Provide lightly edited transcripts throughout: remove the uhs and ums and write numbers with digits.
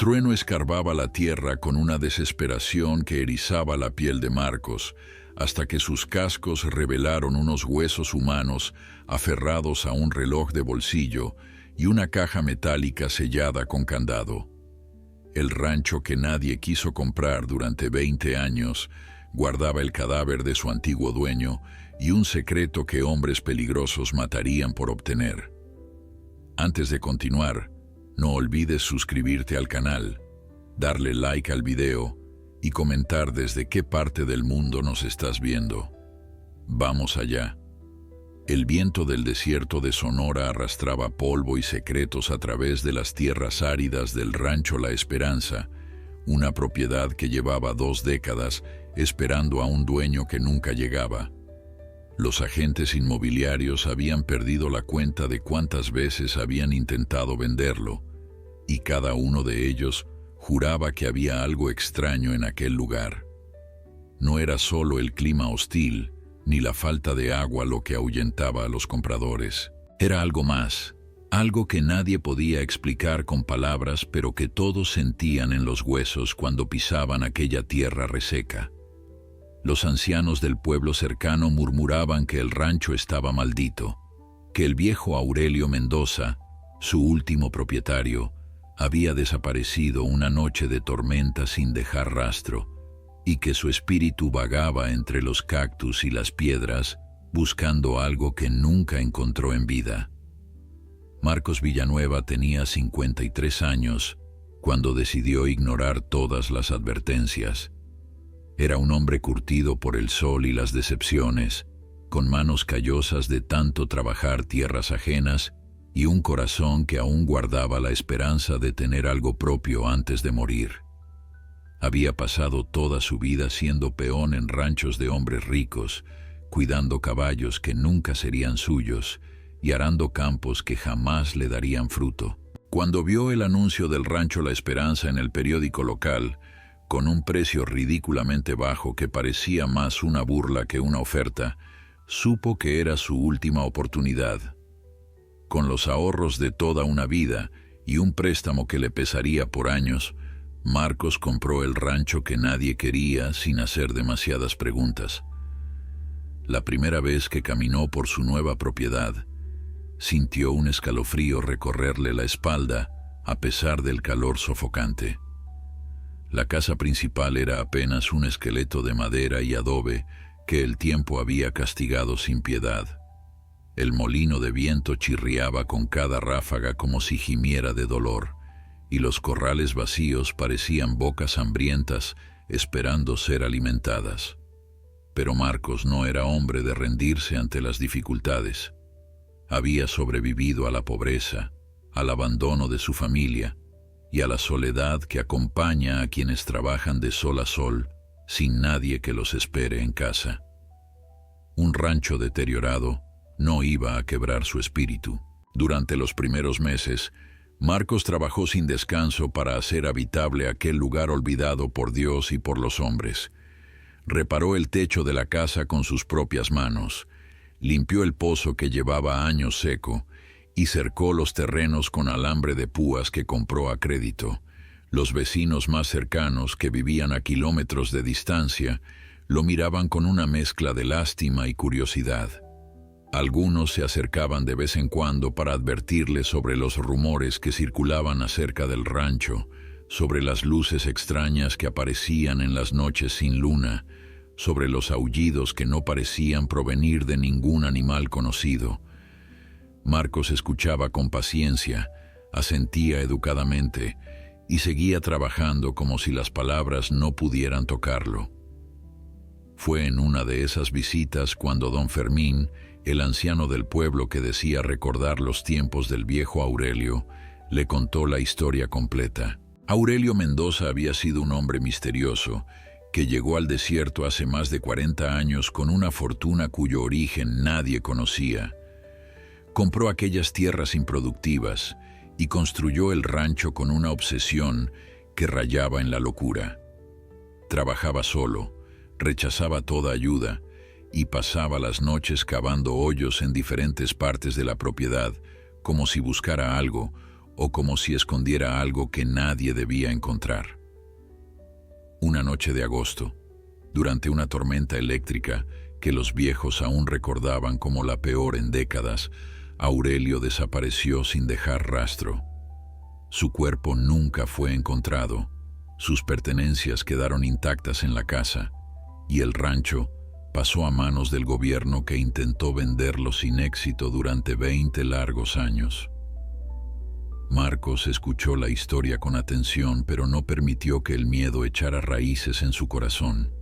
Trueno escarbaba la tierra con una desesperación que erizaba la piel de Marcos, hasta que sus cascos revelaron unos huesos humanos aferrados a un reloj de bolsillo y una caja metálica sellada con candado. El rancho que nadie quiso comprar durante 20 años guardaba el cadáver de su antiguo dueño y un secreto que hombres peligrosos matarían por obtener. Antes de continuar, no olvides suscribirte al canal, darle like al video y comentar desde qué parte del mundo nos estás viendo. Vamos allá. El viento del desierto de Sonora arrastraba polvo y secretos a través de las tierras áridas del rancho La Esperanza, una propiedad que llevaba 2 décadas esperando a un dueño que nunca llegaba. Los agentes inmobiliarios habían perdido la cuenta de cuántas veces habían intentado venderlo, y cada uno de ellos juraba que había algo extraño en aquel lugar. No era solo el clima hostil, ni la falta de agua lo que ahuyentaba a los compradores. Era algo más, algo que nadie podía explicar con palabras, pero que todos sentían en los huesos cuando pisaban aquella tierra reseca. Los ancianos del pueblo cercano murmuraban que el rancho estaba maldito, que el viejo Aurelio Mendoza, su último propietario, había desaparecido una noche de tormenta sin dejar rastro, y que su espíritu vagaba entre los cactus y las piedras buscando algo que nunca encontró en vida. Marcos Villanueva tenía 53 años cuando decidió ignorar todas las advertencias. Era un hombre curtido por el sol y las decepciones, con manos callosas de tanto trabajar tierras ajenas y un corazón que aún guardaba la esperanza de tener algo propio antes de morir. Había pasado toda su vida siendo peón en ranchos de hombres ricos, cuidando caballos que nunca serían suyos y arando campos que jamás le darían fruto. Cuando vio el anuncio del rancho La Esperanza en el periódico local, con un precio ridículamente bajo que parecía más una burla que una oferta, supo que era su última oportunidad. Con los ahorros de toda una vida y un préstamo que le pesaría por años, Marcos compró el rancho que nadie quería sin hacer demasiadas preguntas. La primera vez que caminó por su nueva propiedad, sintió un escalofrío recorrerle la espalda a pesar del calor sofocante. La casa principal era apenas un esqueleto de madera y adobe que el tiempo había castigado sin piedad. El molino de viento chirriaba con cada ráfaga como si gimiera de dolor, y los corrales vacíos parecían bocas hambrientas esperando ser alimentadas. Pero Marcos no era hombre de rendirse ante las dificultades. Había sobrevivido a la pobreza, al abandono de su familia y a la soledad que acompaña a quienes trabajan de sol a sol, sin nadie que los espere en casa. Un rancho deteriorado no iba a quebrar su espíritu. Durante los primeros meses, Marcos trabajó sin descanso para hacer habitable aquel lugar olvidado por Dios y por los hombres. Reparó el techo de la casa con sus propias manos, limpió el pozo que llevaba años seco y cercó los terrenos con alambre de púas que compró a crédito. Los vecinos más cercanos, que vivían a kilómetros de distancia, lo miraban con una mezcla de lástima y curiosidad. Algunos se acercaban de vez en cuando para advertirle sobre los rumores que circulaban acerca del rancho, sobre las luces extrañas que aparecían en las noches sin luna, sobre los aullidos que no parecían provenir de ningún animal conocido. Marcos escuchaba con paciencia, asentía educadamente y seguía trabajando como si las palabras no pudieran tocarlo. Fue en una de esas visitas cuando don Fermín, el anciano del pueblo que decía recordar los tiempos del viejo Aurelio, le contó la historia completa. Aurelio Mendoza había sido un hombre misterioso que llegó al desierto hace más de 40 años con una fortuna cuyo origen nadie conocía. Compró aquellas tierras improductivas y construyó el rancho con una obsesión que rayaba en la locura. Trabajaba solo, rechazaba toda ayuda y pasaba las noches cavando hoyos en diferentes partes de la propiedad, como si buscara algo, o como si escondiera algo que nadie debía encontrar. Una noche de agosto, durante una tormenta eléctrica que los viejos aún recordaban como la peor en décadas, Aurelio desapareció sin dejar rastro. Su cuerpo nunca fue encontrado, sus pertenencias quedaron intactas en la casa, y el rancho pasó a manos del gobierno, que intentó venderlo sin éxito durante 20 largos años. Marcos escuchó la historia con atención, pero no permitió que el miedo echara raíces en su corazón.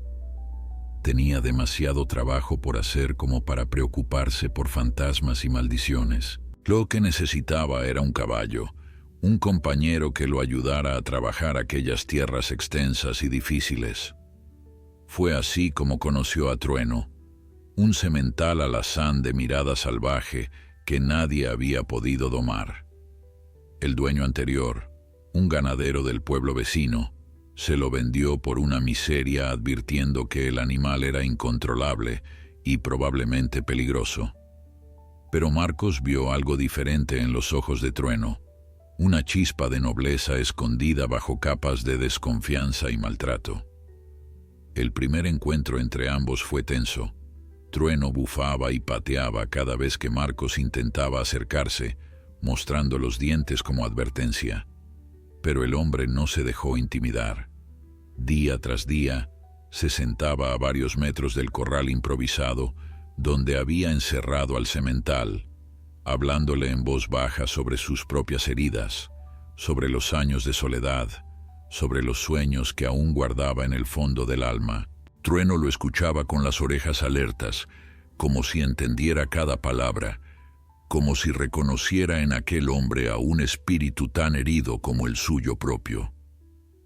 Tenía demasiado trabajo por hacer como para preocuparse por fantasmas y maldiciones. Lo que necesitaba era un caballo, un compañero que lo ayudara a trabajar aquellas tierras extensas y difíciles. Fue así como conoció a Trueno, un semental alazán de mirada salvaje que nadie había podido domar. El dueño anterior, un ganadero del pueblo vecino, se lo vendió por una miseria, advirtiendo que el animal era incontrolable y probablemente peligroso. Pero Marcos vio algo diferente en los ojos de Trueno, una chispa de nobleza escondida bajo capas de desconfianza y maltrato. El primer encuentro entre ambos fue tenso. Trueno bufaba y pateaba cada vez que Marcos intentaba acercarse, mostrando los dientes como advertencia. Pero el hombre no se dejó intimidar. Día tras día, se sentaba a varios metros del corral improvisado, donde había encerrado al semental, hablándole en voz baja sobre sus propias heridas, sobre los años de soledad, sobre los sueños que aún guardaba en el fondo del alma. Trueno lo escuchaba con las orejas alertas, como si entendiera cada palabra, como si reconociera en aquel hombre a un espíritu tan herido como el suyo propio.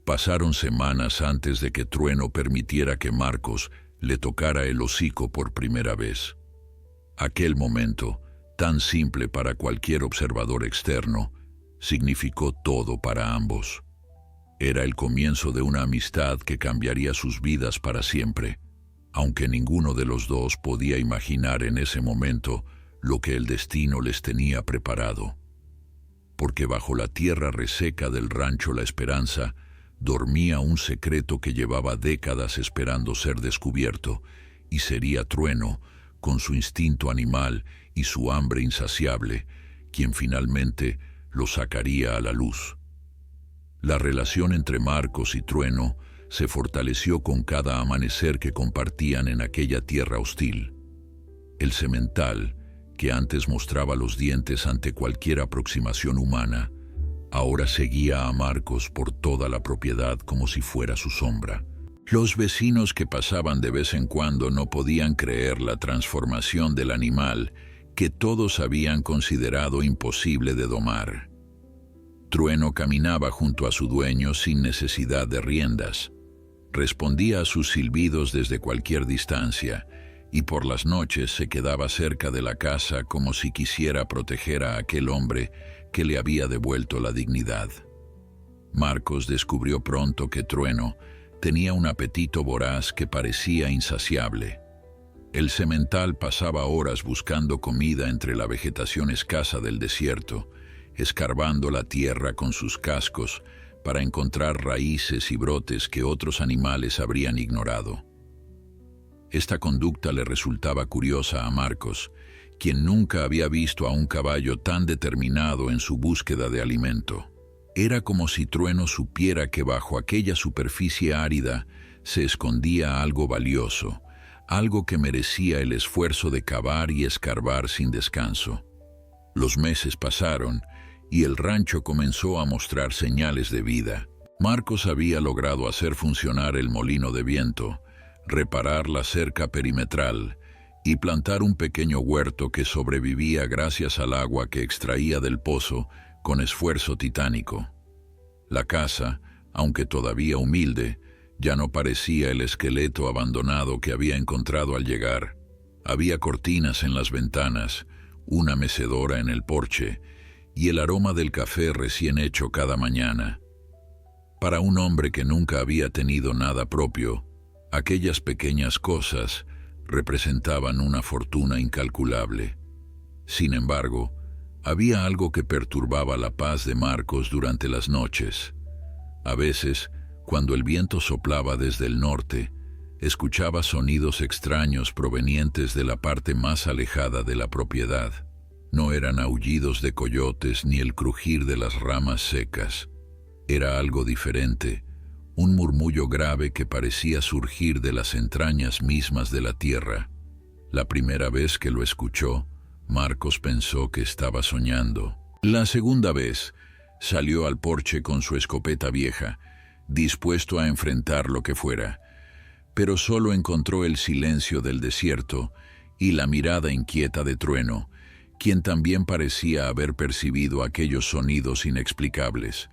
Pasaron semanas antes de que Trueno permitiera que Marcos le tocara el hocico por primera vez. Aquel momento, tan simple para cualquier observador externo, significó todo para ambos. Era el comienzo de una amistad que cambiaría sus vidas para siempre, aunque ninguno de los dos podía imaginar en ese momento lo que el destino les tenía preparado. Porque bajo la tierra reseca del rancho La Esperanza dormía un secreto que llevaba décadas esperando ser descubierto, y sería Trueno, con su instinto animal y su hambre insaciable, quien finalmente lo sacaría a la luz. La relación entre Marcos y Trueno se fortaleció con cada amanecer que compartían en aquella tierra hostil. El semental, que antes mostraba los dientes ante cualquier aproximación humana, ahora seguía a Marcos por toda la propiedad como si fuera su sombra. Los vecinos que pasaban de vez en cuando no podían creer la transformación del animal que todos habían considerado imposible de domar. Trueno caminaba junto a su dueño sin necesidad de riendas. Respondía a sus silbidos desde cualquier distancia, y por las noches se quedaba cerca de la casa como si quisiera proteger a aquel hombre que le había devuelto la dignidad. Marcos descubrió pronto que Trueno tenía un apetito voraz que parecía insaciable. El semental pasaba horas buscando comida entre la vegetación escasa del desierto, escarbando la tierra con sus cascos para encontrar raíces y brotes que otros animales habrían ignorado. Esta conducta le resultaba curiosa a Marcos, quien nunca había visto a un caballo tan determinado en su búsqueda de alimento. Era como si Trueno supiera que bajo aquella superficie árida se escondía algo valioso, algo que merecía el esfuerzo de cavar y escarbar sin descanso. Los meses pasaron y el rancho comenzó a mostrar señales de vida. Marcos había logrado hacer funcionar el molino de viento, reparar la cerca perimetral y plantar un pequeño huerto que sobrevivía gracias al agua que extraía del pozo con esfuerzo titánico. La casa, aunque todavía humilde, ya no parecía el esqueleto abandonado que había encontrado al llegar. Había cortinas en las ventanas, una mecedora en el porche y el aroma del café recién hecho cada mañana. Para un hombre que nunca había tenido nada propio, aquellas pequeñas cosas representaban una fortuna incalculable. Sin embargo, Había algo que perturbaba la paz de Marcos durante las noches. A veces, cuando el viento soplaba desde el norte, escuchaba sonidos extraños provenientes de la parte más alejada de la propiedad. No eran aullidos de coyotes ni el crujir de las ramas secas. Era algo diferente, un murmullo grave que parecía surgir de las entrañas mismas de la tierra. La primera vez que lo escuchó, Marcos pensó que estaba soñando. La segunda vez, salió al porche con su escopeta vieja, dispuesto a enfrentar lo que fuera, pero solo encontró el silencio del desierto y la mirada inquieta de Trueno, quien también parecía haber percibido aquellos sonidos inexplicables.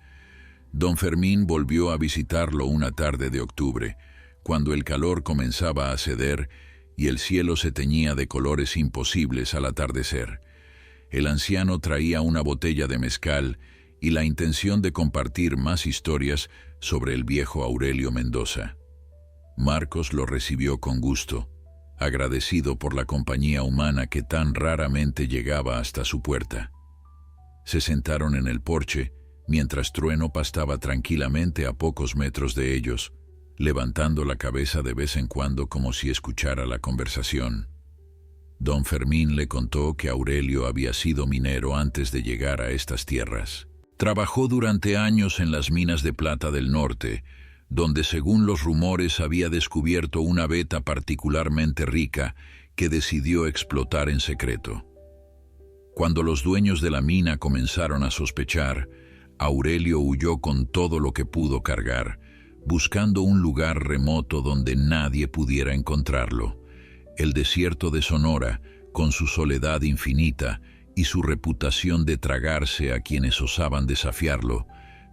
Don Fermín volvió a visitarlo una tarde de octubre, cuando el calor comenzaba a ceder y el cielo se teñía de colores imposibles al atardecer. El anciano traía una botella de mezcal y la intención de compartir más historias sobre el viejo Aurelio Mendoza. Marcos lo recibió con gusto, agradecido por la compañía humana que tan raramente llegaba hasta su puerta. Se sentaron en el porche, mientras Trueno pastaba tranquilamente a pocos metros de ellos, levantando la cabeza de vez en cuando como si escuchara la conversación. Don Fermín le contó que Aurelio había sido minero antes de llegar a estas tierras. Trabajó durante años en las minas de plata del norte, donde según los rumores había descubierto una veta particularmente rica que decidió explotar en secreto. Cuando los dueños de la mina comenzaron a sospechar, Aurelio huyó con todo lo que pudo cargar, buscando un lugar remoto donde nadie pudiera encontrarlo. El desierto de Sonora, con su soledad infinita y su reputación de tragarse a quienes osaban desafiarlo,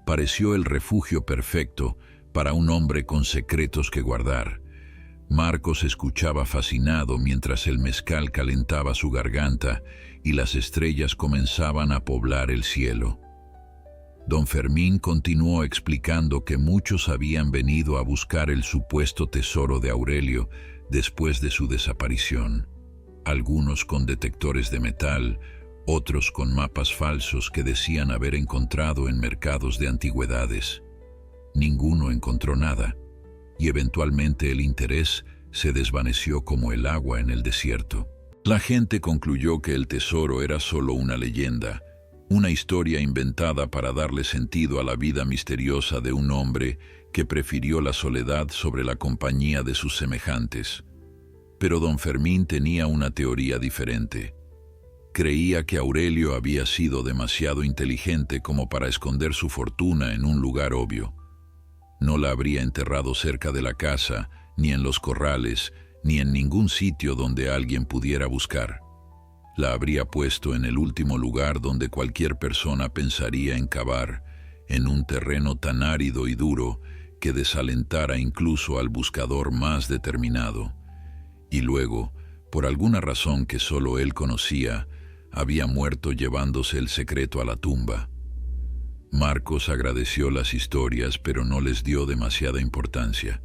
pareció el refugio perfecto para un hombre con secretos que guardar. Marcos escuchaba fascinado mientras el mezcal calentaba su garganta y las estrellas comenzaban a poblar el cielo. Don Fermín continuó explicando que muchos habían venido a buscar el supuesto tesoro de Aurelio después de su desaparición. Algunos con detectores de metal, otros con mapas falsos que decían haber encontrado en mercados de antigüedades. Ninguno encontró nada, y eventualmente el interés se desvaneció como el agua en el desierto. La gente concluyó que el tesoro era solo una leyenda, una historia inventada para darle sentido a la vida misteriosa de un hombre que prefirió la soledad sobre la compañía de sus semejantes. Pero don Fermín tenía una teoría diferente. Creía que Aurelio había sido demasiado inteligente como para esconder su fortuna en un lugar obvio. No la habría enterrado cerca de la casa, ni en los corrales, ni en ningún sitio donde alguien pudiera buscar. La habría puesto en el último lugar donde cualquier persona pensaría en cavar, en un terreno tan árido y duro que desalentara incluso al buscador más determinado. Y luego, por alguna razón que solo él conocía, había muerto llevándose el secreto a la tumba. Marcos agradeció las historias, pero no les dio demasiada importancia.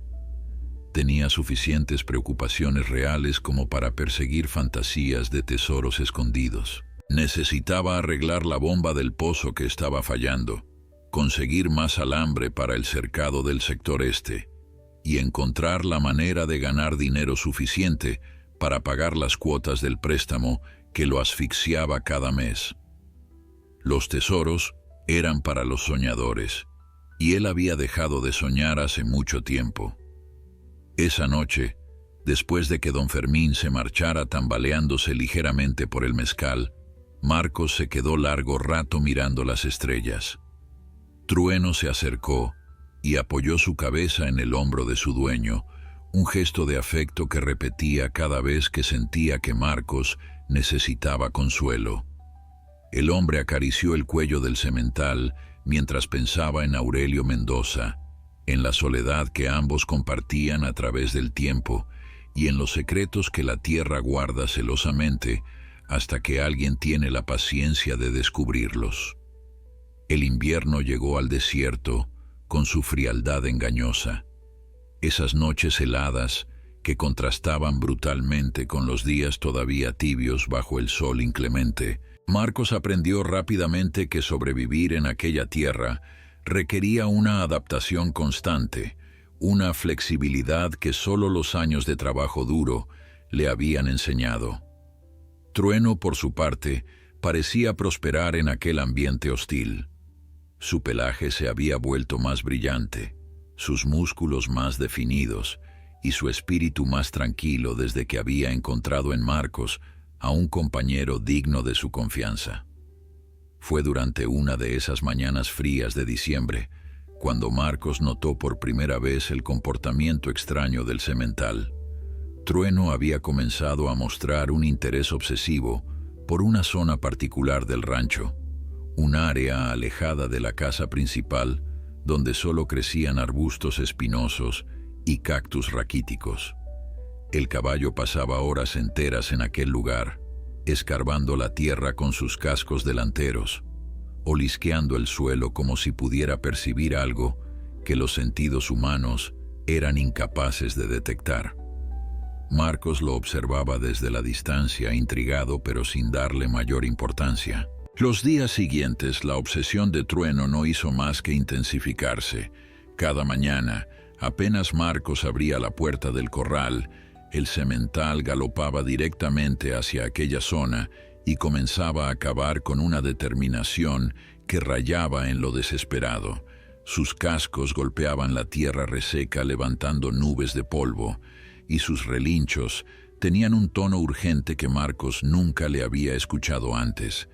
Tenía suficientes preocupaciones reales como para perseguir fantasías de tesoros escondidos. Necesitaba arreglar la bomba del pozo que estaba fallando, conseguir más alambre para el cercado del sector este y encontrar la manera de ganar dinero suficiente para pagar las cuotas del préstamo que lo asfixiaba cada mes. Los tesoros eran para los soñadores, y él había dejado de soñar hace mucho tiempo. Esa noche, después de que don Fermín se marchara tambaleándose ligeramente por el mezcal, Marcos se quedó largo rato mirando las estrellas. Trueno se acercó y apoyó su cabeza en el hombro de su dueño, un gesto de afecto que repetía cada vez que sentía que Marcos necesitaba consuelo. El hombre acarició el cuello del semental mientras pensaba en Aurelio Mendoza, en la soledad que ambos compartían a través del tiempo y en los secretos que la tierra guarda celosamente hasta que alguien tiene la paciencia de descubrirlos. El invierno llegó al desierto con su frialdad engañosa. Esas noches heladas que contrastaban brutalmente con los días todavía tibios bajo el sol inclemente, Marcos aprendió rápidamente que sobrevivir en aquella tierra requería una adaptación constante, una flexibilidad que solo los años de trabajo duro le habían enseñado. Trueno, por su parte, parecía prosperar en aquel ambiente hostil. Su pelaje se había vuelto más brillante, sus músculos más definidos y su espíritu más tranquilo desde que había encontrado en Marcos a un compañero digno de su confianza. Fue durante una de esas mañanas frías de diciembre cuando Marcos notó por primera vez el comportamiento extraño del semental. Trueno había comenzado a mostrar un interés obsesivo por una zona particular del rancho, un área alejada de la casa principal donde solo crecían arbustos espinosos y cactus raquíticos. El caballo pasaba horas enteras en aquel lugar, escarbando la tierra con sus cascos delanteros, olisqueando el suelo como si pudiera percibir algo que los sentidos humanos eran incapaces de detectar. Marcos lo observaba desde la distancia, intrigado pero sin darle mayor importancia. Los días siguientes, la obsesión de Trueno no hizo más que intensificarse. Cada mañana, apenas Marcos abría la puerta del corral, el semental galopaba directamente hacia aquella zona y comenzaba a cavar con una determinación que rayaba en lo desesperado. Sus cascos golpeaban la tierra reseca levantando nubes de polvo, y sus relinchos tenían un tono urgente que Marcos nunca le había escuchado antes.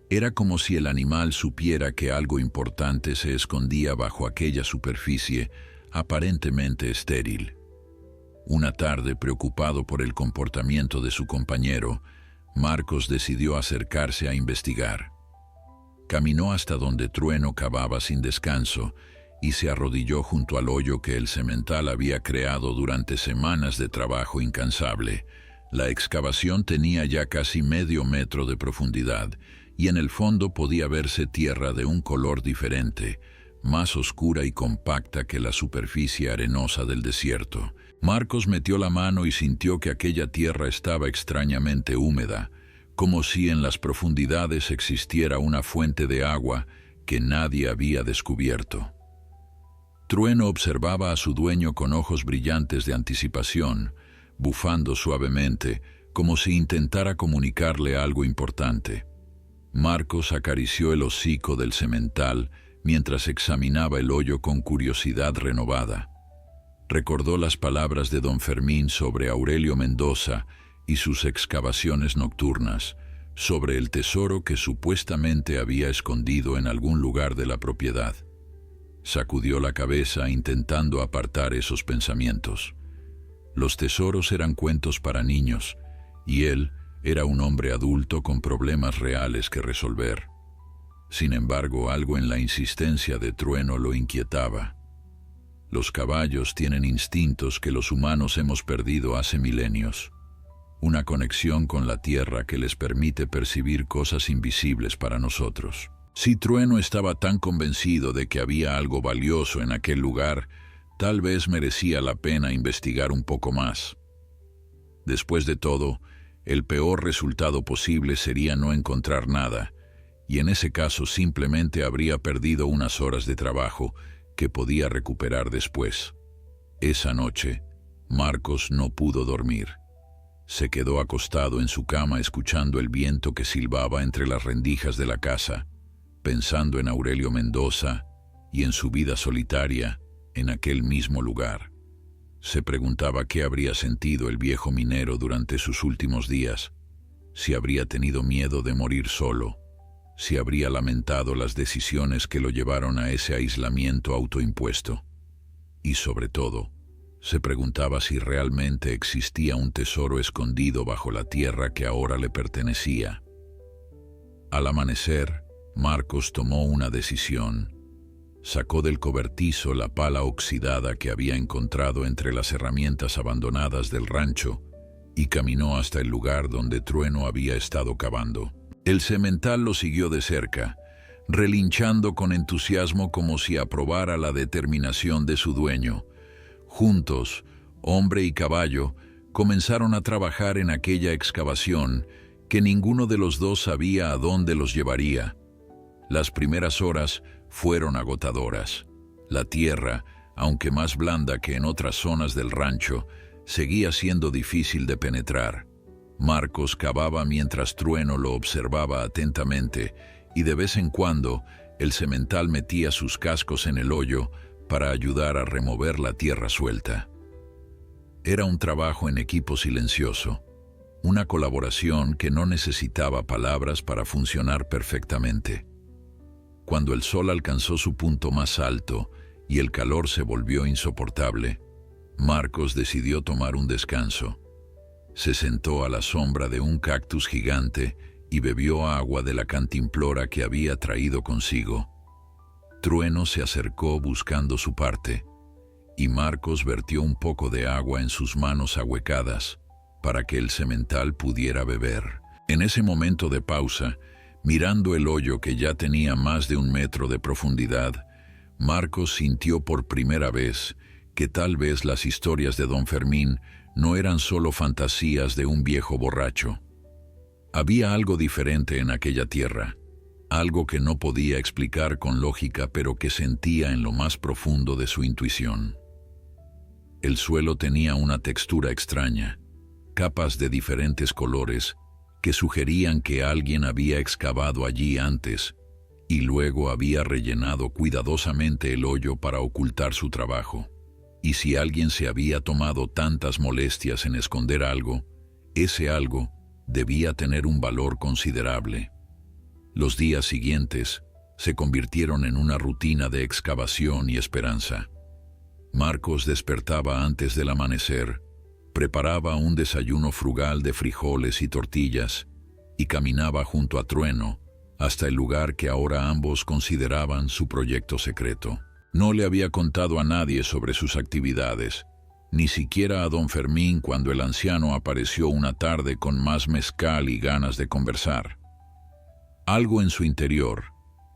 Era como si el animal supiera que algo importante se escondía bajo aquella superficie aparentemente estéril. Una tarde, preocupado por el comportamiento de su compañero, Marcos decidió acercarse a investigar. Caminó hasta donde Trueno cavaba sin descanso y se arrodilló junto al hoyo que el semental había creado durante semanas de trabajo incansable. La excavación tenía ya casi medio metro de profundidad y en el fondo podía verse tierra de un color diferente, más oscura y compacta que la superficie arenosa del desierto. Marcos metió la mano y sintió que aquella tierra estaba extrañamente húmeda, como si en las profundidades existiera una fuente de agua que nadie había descubierto. Trueno observaba a su dueño con ojos brillantes de anticipación, bufando suavemente, como si intentara comunicarle algo importante. Marcos acarició el hocico del semental mientras examinaba el hoyo con curiosidad renovada. Recordó las palabras de don Fermín sobre Aurelio Mendoza y sus excavaciones nocturnas, sobre el tesoro que supuestamente había escondido en algún lugar de la propiedad. Sacudió la cabeza intentando apartar esos pensamientos. Los tesoros eran cuentos para niños, y él era un hombre adulto con problemas reales que resolver. Sin embargo, algo en la insistencia de Trueno lo inquietaba. Los caballos tienen instintos que los humanos hemos perdido hace milenios. Una conexión con la tierra que les permite percibir cosas invisibles para nosotros. Si Trueno estaba tan convencido de que había algo valioso en aquel lugar, tal vez merecía la pena investigar un poco más. Después de todo, el peor resultado posible sería no encontrar nada, y en ese caso simplemente habría perdido unas horas de trabajo que podía recuperar después. Esa noche, Marcos no pudo dormir. Se quedó acostado en su cama escuchando el viento que silbaba entre las rendijas de la casa, pensando en Aurelio Mendoza y en su vida solitaria en aquel mismo lugar. Se preguntaba qué habría sentido el viejo minero durante sus últimos días, si habría tenido miedo de morir solo, si habría lamentado las decisiones que lo llevaron a ese aislamiento autoimpuesto. Y sobre todo, se preguntaba si realmente existía un tesoro escondido bajo la tierra que ahora le pertenecía. Al amanecer, Marcos tomó una decisión. Sacó del cobertizo la pala oxidada que había encontrado entre las herramientas abandonadas del rancho y caminó hasta el lugar donde Trueno había estado cavando. El semental lo siguió de cerca, relinchando con entusiasmo como si aprobara la determinación de su dueño. Juntos, hombre y caballo, comenzaron a trabajar en aquella excavación que ninguno de los dos sabía a dónde los llevaría. Las primeras horas fueron agotadoras. La tierra, aunque más blanda que en otras zonas del rancho, seguía siendo difícil de penetrar. Marcos cavaba mientras Trueno lo observaba atentamente y de vez en cuando el semental metía sus cascos en el hoyo para ayudar a remover la tierra suelta. Era un trabajo en equipo silencioso, una colaboración que no necesitaba palabras para funcionar perfectamente. Cuando el sol alcanzó su punto más alto y el calor se volvió insoportable, Marcos decidió tomar un descanso. Se sentó a la sombra de un cactus gigante y bebió agua de la cantimplora que había traído consigo. Trueno se acercó buscando su parte, y Marcos vertió un poco de agua en sus manos ahuecadas para que el semental pudiera beber. En ese momento de pausa, mirando el hoyo que ya tenía más de 1 metro de profundidad, Marcos sintió por primera vez que tal vez las historias de Don Fermín no eran solo fantasías de un viejo borracho. Había algo diferente en aquella tierra, algo que no podía explicar con lógica, pero que sentía en lo más profundo de su intuición. El suelo tenía una textura extraña, capas de diferentes colores que sugerían que alguien había excavado allí antes y luego había rellenado cuidadosamente el hoyo para ocultar su trabajo. Y si alguien se había tomado tantas molestias en esconder algo, ese algo debía tener un valor considerable. Los días siguientes se convirtieron en una rutina de excavación y esperanza. Marcos despertaba antes del amanecer, preparaba un desayuno frugal de frijoles y tortillas y caminaba junto a Trueno hasta el lugar que ahora ambos consideraban su proyecto secreto. No le había contado a nadie sobre sus actividades, ni siquiera a Don Fermín cuando el anciano apareció una tarde con más mezcal y ganas de conversar. Algo en su interior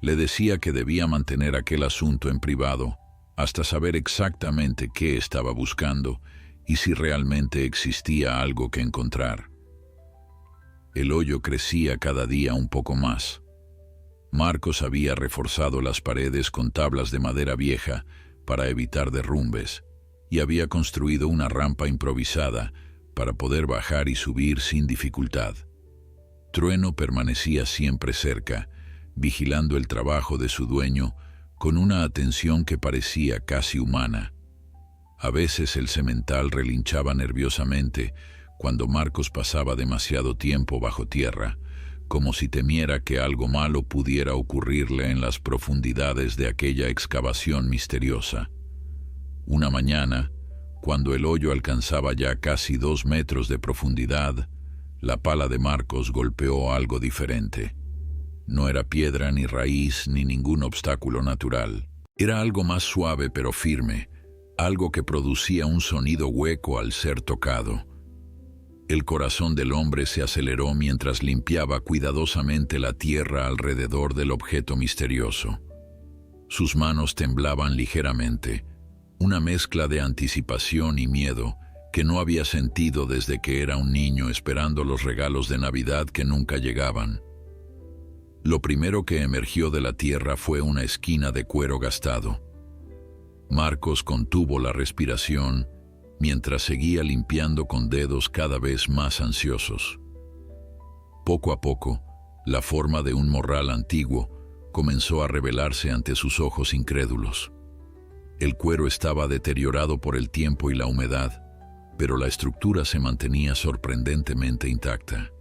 le decía que debía mantener aquel asunto en privado hasta saber exactamente qué estaba buscando y si realmente existía algo que encontrar. El hoyo crecía cada día un poco más. Marcos había reforzado las paredes con tablas de madera vieja para evitar derrumbes y había construido una rampa improvisada para poder bajar y subir sin dificultad. Trueno permanecía siempre cerca, vigilando el trabajo de su dueño con una atención que parecía casi humana. A veces el semental relinchaba nerviosamente cuando Marcos pasaba demasiado tiempo bajo tierra, como si temiera que algo malo pudiera ocurrirle en las profundidades de aquella excavación misteriosa. Una mañana, cuando el hoyo alcanzaba ya casi 2 metros de profundidad, la pala de Marcos golpeó algo diferente. No era piedra ni raíz ni ningún obstáculo natural. Era algo más suave pero firme, algo que producía un sonido hueco al ser tocado. El corazón del hombre se aceleró mientras limpiaba cuidadosamente la tierra alrededor del objeto misterioso. Sus manos temblaban ligeramente, una mezcla de anticipación y miedo que no había sentido desde que era un niño esperando los regalos de Navidad que nunca llegaban. Lo primero que emergió de la tierra fue una esquina de cuero gastado. Marcos contuvo la respiración mientras seguía limpiando con dedos cada vez más ansiosos. Poco a poco, la forma de un morral antiguo comenzó a revelarse ante sus ojos incrédulos. El cuero estaba deteriorado por el tiempo y la humedad, pero la estructura se mantenía sorprendentemente intacta.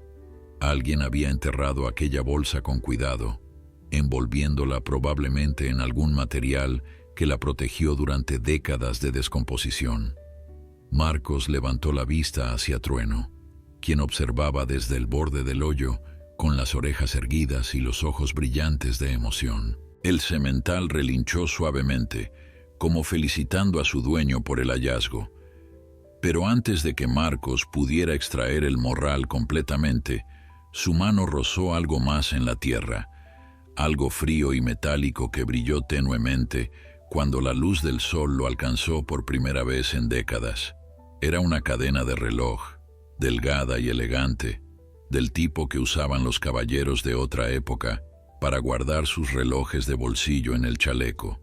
Alguien había enterrado aquella bolsa con cuidado, envolviéndola probablemente en algún material que la protegió durante décadas de descomposición. Marcos levantó la vista hacia Trueno, quien observaba desde el borde del hoyo con las orejas erguidas y los ojos brillantes de emoción. El semental relinchó suavemente, como felicitando a su dueño por el hallazgo. Pero antes de que Marcos pudiera extraer el morral completamente, su mano rozó algo más en la tierra, algo frío y metálico que brilló tenuemente cuando la luz del sol lo alcanzó por primera vez en décadas. Era una cadena de reloj, delgada y elegante, del tipo que usaban los caballeros de otra época para guardar sus relojes de bolsillo en el chaleco.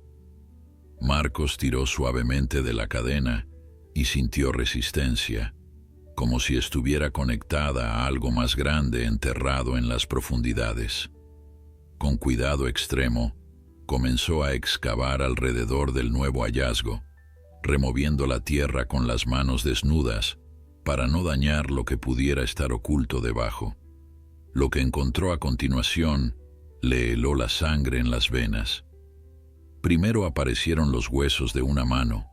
Marcos tiró suavemente de la cadena y sintió resistencia, como si estuviera conectada a algo más grande enterrado en las profundidades. Con cuidado extremo, comenzó a excavar alrededor del nuevo hallazgo, removiendo la tierra con las manos desnudas para no dañar lo que pudiera estar oculto debajo. Lo que encontró a continuación le heló la sangre en las venas. Primero aparecieron los huesos de una mano,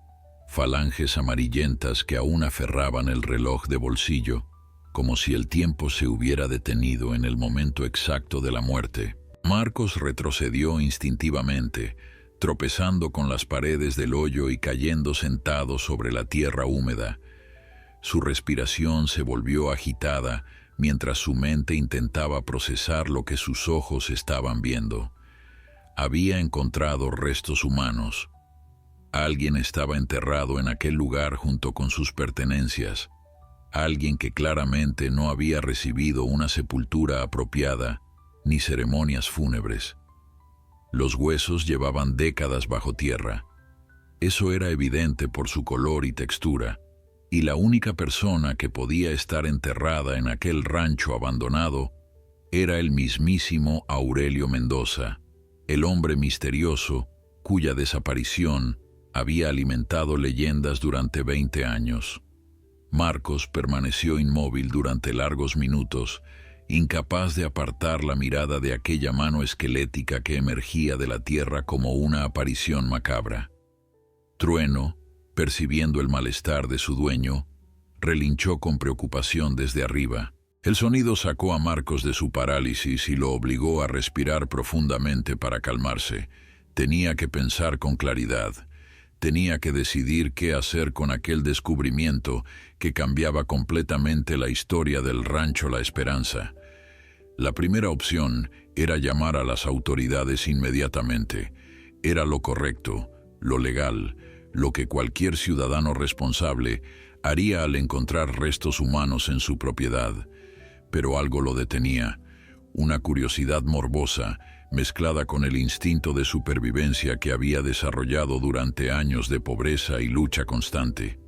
falanges amarillentas que aún aferraban el reloj de bolsillo, como si el tiempo se hubiera detenido en el momento exacto de la muerte. Marcos retrocedió instintivamente, tropezando con las paredes del hoyo y cayendo sentado sobre la tierra húmeda. Su respiración se volvió agitada mientras su mente intentaba procesar lo que sus ojos estaban viendo. Había encontrado restos humanos. Alguien estaba enterrado en aquel lugar junto con sus pertenencias. Alguien que claramente no había recibido una sepultura apropiada ni ceremonias fúnebres. Los huesos llevaban décadas bajo tierra. Eso era evidente por su color y textura, y la única persona que podía estar enterrada en aquel rancho abandonado era el mismísimo Aurelio Mendoza, el hombre misterioso cuya desaparición había alimentado leyendas durante 20 años. Marcos permaneció inmóvil durante largos minutos, incapaz de apartar la mirada de aquella mano esquelética que emergía de la tierra como una aparición macabra. Trueno, percibiendo el malestar de su dueño, relinchó con preocupación desde arriba. El sonido sacó a Marcos de su parálisis y lo obligó a respirar profundamente para calmarse. Tenía que pensar con claridad. Tenía que decidir qué hacer con aquel descubrimiento que cambiaba completamente la historia del rancho La Esperanza. La primera opción era llamar a las autoridades inmediatamente. Era lo correcto, lo legal, lo que cualquier ciudadano responsable haría al encontrar restos humanos en su propiedad. Pero algo lo detenía, una curiosidad morbosa, mezclada con el instinto de supervivencia que había desarrollado durante años de pobreza y lucha constante.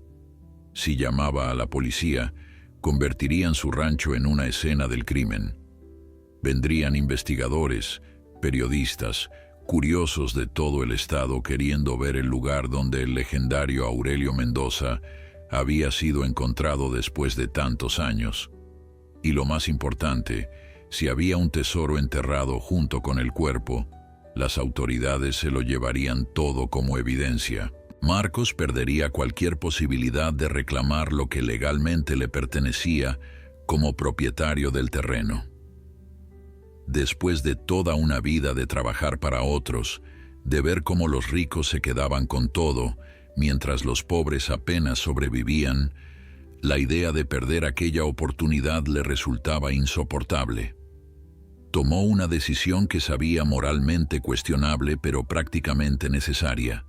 Si llamaba a la policía, convertirían su rancho en una escena del crimen. Vendrían investigadores, periodistas, curiosos de todo el estado queriendo ver el lugar donde el legendario Aurelio Mendoza había sido encontrado después de tantos años. Y lo más importante, si había un tesoro enterrado junto con el cuerpo, las autoridades se lo llevarían todo como evidencia. Marcos perdería cualquier posibilidad de reclamar lo que legalmente le pertenecía como propietario del terreno. Después de toda una vida de trabajar para otros, de ver cómo los ricos se quedaban con todo, mientras los pobres apenas sobrevivían, la idea de perder aquella oportunidad le resultaba insoportable. Tomó una decisión que sabía moralmente cuestionable pero prácticamente necesaria.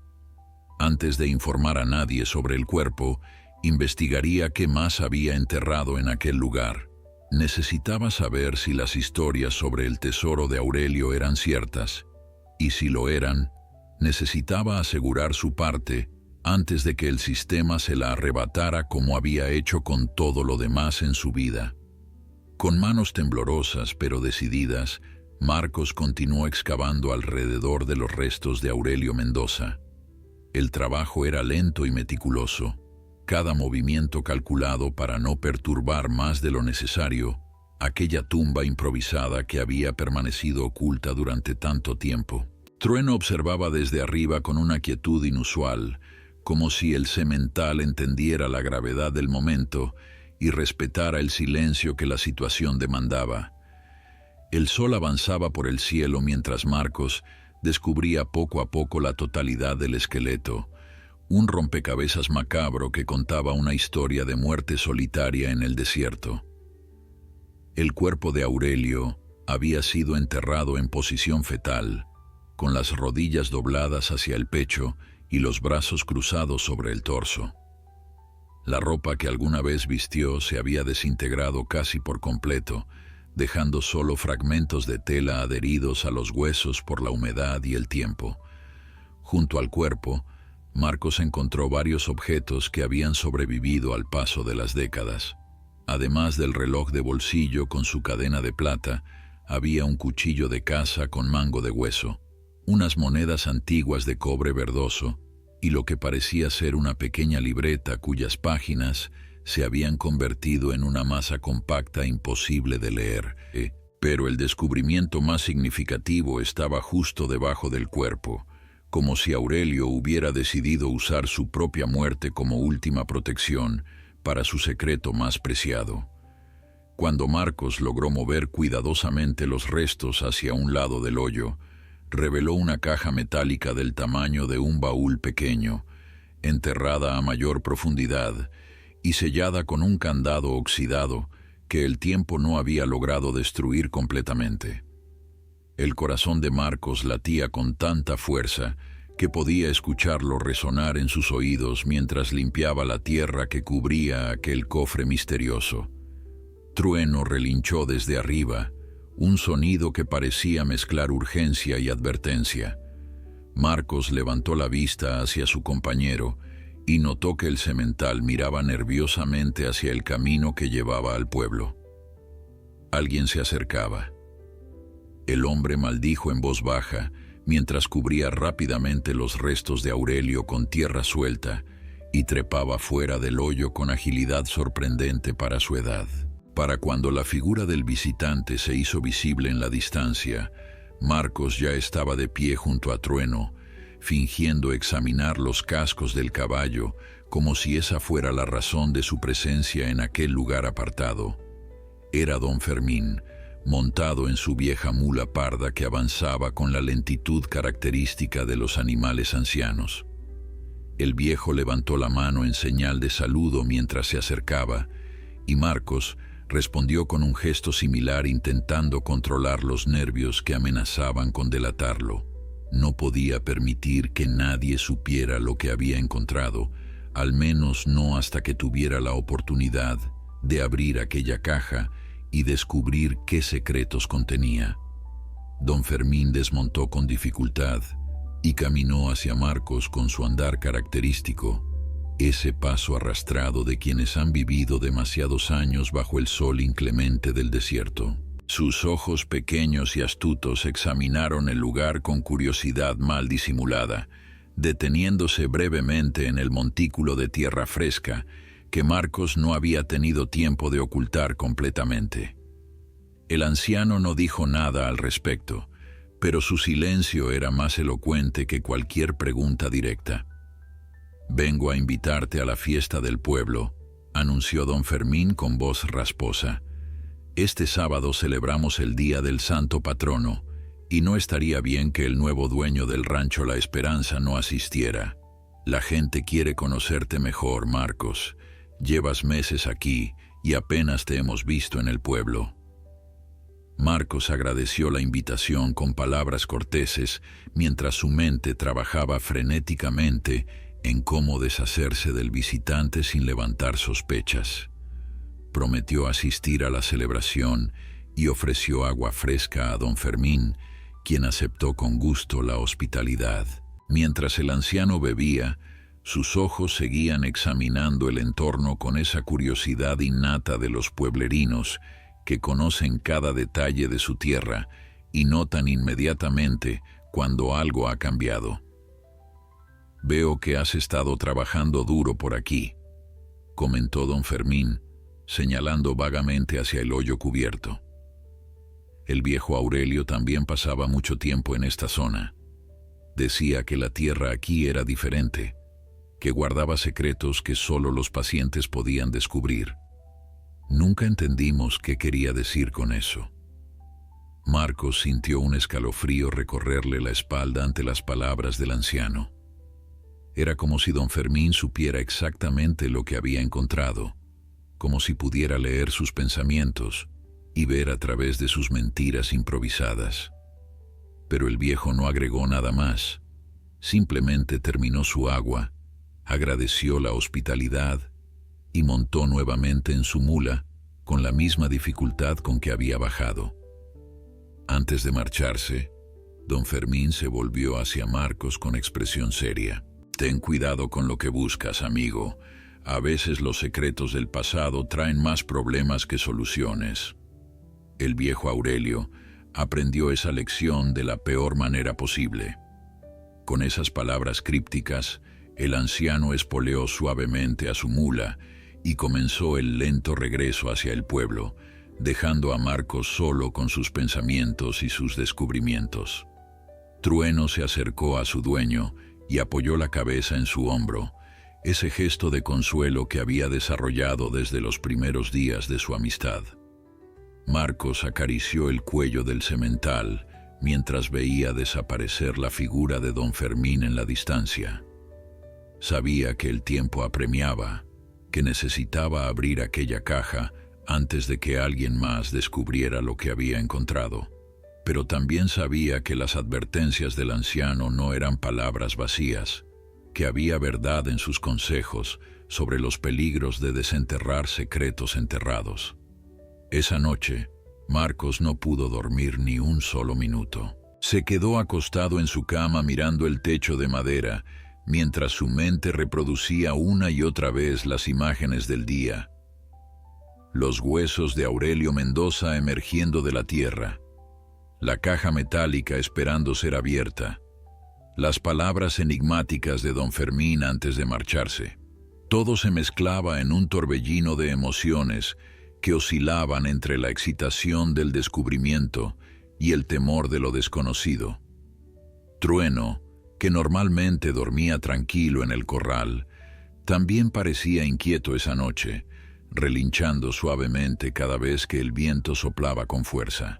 Antes de informar a nadie sobre el cuerpo, investigaría qué más había enterrado en aquel lugar. Necesitaba saber si las historias sobre el tesoro de Aurelio eran ciertas, y si lo eran, necesitaba asegurar su parte antes de que el sistema se la arrebatara como había hecho con todo lo demás en su vida. Con manos temblorosas pero decididas, Marcos continuó excavando alrededor de los restos de Aurelio Mendoza. El trabajo era lento y meticuloso, cada movimiento calculado para no perturbar más de lo necesario aquella tumba improvisada que había permanecido oculta durante tanto tiempo. Trueno observaba desde arriba con una quietud inusual, como si el semental entendiera la gravedad del momento y respetara el silencio que la situación demandaba. El sol avanzaba por el cielo mientras Marcos descubría poco a poco la totalidad del esqueleto, un rompecabezas macabro que contaba una historia de muerte solitaria en el desierto. El cuerpo de Aurelio había sido enterrado en posición fetal, con las rodillas dobladas hacia el pecho y los brazos cruzados sobre el torso. La ropa que alguna vez vistió se había desintegrado casi por completo, dejando solo fragmentos de tela adheridos a los huesos por la humedad y el tiempo. Junto al cuerpo, Marcos encontró varios objetos que habían sobrevivido al paso de las décadas. Además del reloj de bolsillo con su cadena de plata, había un cuchillo de caza con mango de hueso, unas monedas antiguas de cobre verdoso y lo que parecía ser una pequeña libreta cuyas páginas se habían convertido en una masa compacta imposible de leer. Pero el descubrimiento más significativo estaba justo debajo del cuerpo, como si Aurelio hubiera decidido usar su propia muerte como última protección para su secreto más preciado. Cuando Marcos logró mover cuidadosamente los restos hacia un lado del hoyo, reveló una caja metálica del tamaño de un baúl pequeño, enterrada a mayor profundidad y sellada con un candado oxidado que el tiempo no había logrado destruir completamente. El corazón de Marcos latía con tanta fuerza que podía escucharlo resonar en sus oídos mientras limpiaba la tierra que cubría aquel cofre misterioso. Trueno relinchó desde arriba, un sonido que parecía mezclar urgencia y advertencia. Marcos levantó la vista hacia su compañero y notó que el semental miraba nerviosamente hacia el camino que llevaba al pueblo. Alguien se acercaba. El hombre maldijo en voz baja mientras cubría rápidamente los restos de Aurelio con tierra suelta y trepaba fuera del hoyo con agilidad sorprendente para su edad. Para cuando la figura del visitante se hizo visible en la distancia, Marcos ya estaba de pie junto a Trueno, fingiendo examinar los cascos del caballo como si esa fuera la razón de su presencia en aquel lugar apartado. Era don Fermín, montado en su vieja mula parda que avanzaba con la lentitud característica de los animales ancianos. El viejo levantó la mano en señal de saludo mientras se acercaba, y Marcos respondió con un gesto similar intentando controlar los nervios que amenazaban con delatarlo. No podía permitir que nadie supiera lo que había encontrado, al menos no hasta que tuviera la oportunidad de abrir aquella caja y descubrir qué secretos contenía. Don Fermín desmontó con dificultad y caminó hacia Marcos con su andar característico, ese paso arrastrado de quienes han vivido demasiados años bajo el sol inclemente del desierto. Sus ojos pequeños y astutos examinaron el lugar con curiosidad mal disimulada, deteniéndose brevemente en el montículo de tierra fresca que Marcos no había tenido tiempo de ocultar completamente. El anciano no dijo nada al respecto, pero su silencio era más elocuente que cualquier pregunta directa. «Vengo a invitarte a la fiesta del pueblo», anunció don Fermín con voz rasposa. «Este sábado celebramos el día del santo patrono, y no estaría bien que el nuevo dueño del rancho La Esperanza no asistiera. La gente quiere conocerte mejor, Marcos. Llevas meses aquí y apenas te hemos visto en el pueblo». Marcos agradeció la invitación con palabras corteses mientras su mente trabajaba frenéticamente en cómo deshacerse del visitante sin levantar sospechas. Prometió asistir a la celebración y ofreció agua fresca a don Fermín, quien aceptó con gusto la hospitalidad. Mientras el anciano bebía, sus ojos seguían examinando el entorno con esa curiosidad innata de los pueblerinos que conocen cada detalle de su tierra y notan inmediatamente cuando algo ha cambiado. «Veo que has estado trabajando duro por aquí», comentó don Fermín, señalando vagamente hacia el hoyo cubierto. El viejo Aurelio también pasaba mucho tiempo en esta zona. Decía que la tierra aquí era diferente, que guardaba secretos que solo los pacientes podían descubrir. Nunca entendimos qué quería decir con eso. Marcos sintió un escalofrío recorrerle la espalda ante las palabras del anciano. Era como si don Fermín supiera exactamente lo que había encontrado, como si pudiera leer sus pensamientos y ver a través de sus mentiras improvisadas. Pero el viejo no agregó nada más. Simplemente terminó su agua, agradeció la hospitalidad y montó nuevamente en su mula con la misma dificultad con que había bajado. Antes de marcharse, don Fermín se volvió hacia Marcos con expresión seria. Ten cuidado con lo que buscas, amigo. A veces los secretos del pasado traen más problemas que soluciones. El viejo Aurelio aprendió esa lección de la peor manera posible. Con esas palabras crípticas, el anciano espoleó suavemente a su mula y comenzó el lento regreso hacia el pueblo, dejando a Marcos solo con sus pensamientos y sus descubrimientos. Trueno se acercó a su dueño y apoyó la cabeza en su hombro, ese gesto de consuelo que había desarrollado desde los primeros días de su amistad. Marcos acarició el cuello del semental mientras veía desaparecer la figura de don Fermín en la distancia. Sabía que el tiempo apremiaba, que necesitaba abrir aquella caja antes de que alguien más descubriera lo que había encontrado. Pero también sabía que las advertencias del anciano no eran palabras vacías, que había verdad en sus consejos sobre los peligros de desenterrar secretos enterrados. Esa noche, Marcos no pudo dormir ni un solo minuto. Se quedó acostado en su cama mirando el techo de madera, mientras su mente reproducía una y otra vez las imágenes del día. Los huesos de Aurelio Mendoza emergiendo de la tierra, la caja metálica esperando ser abierta, las palabras enigmáticas de don Fermín antes de marcharse. Todo se mezclaba en un torbellino de emociones que oscilaban entre la excitación del descubrimiento y el temor de lo desconocido. Trueno, que normalmente dormía tranquilo en el corral, también parecía inquieto esa noche, relinchando suavemente cada vez que el viento soplaba con fuerza.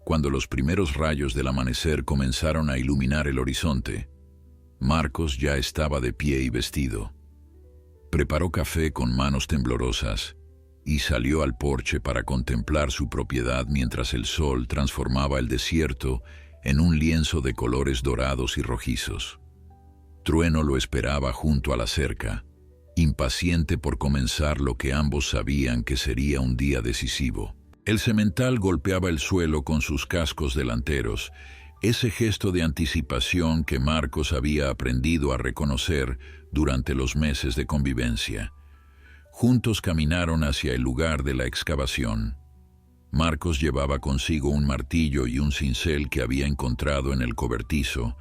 Cuando los primeros rayos del amanecer comenzaron a iluminar el horizonte, Marcos ya estaba de pie y vestido. Preparó café con manos temblorosas y salió al porche para contemplar su propiedad mientras el sol transformaba el desierto en un lienzo de colores dorados y rojizos. Trueno lo esperaba junto a la cerca, impaciente por comenzar lo que ambos sabían que sería un día decisivo. El semental golpeaba el suelo con sus cascos delanteros, ese gesto de anticipación que Marcos había aprendido a reconocer durante los meses de convivencia. Juntos caminaron hacia el lugar de la excavación. Marcos llevaba consigo un martillo y un cincel que había encontrado en el cobertizo,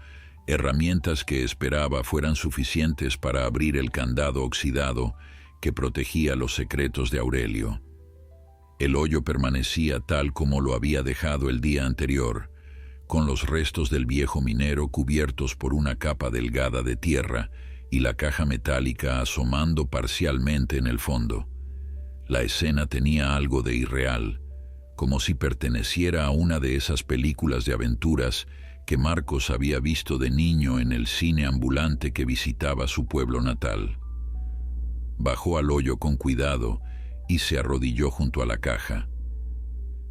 herramientas que esperaba fueran suficientes para abrir el candado oxidado que protegía los secretos de Aurelio. El hoyo permanecía tal como lo había dejado el día anterior, con los restos del viejo minero cubiertos por una capa delgada de tierra y la caja metálica asomando parcialmente en el fondo. La escena tenía algo de irreal, como si perteneciera a una de esas películas de aventuras que Marcos había visto de niño en el cine ambulante que visitaba su pueblo natal. Bajó al hoyo con cuidado y se arrodilló junto a la caja.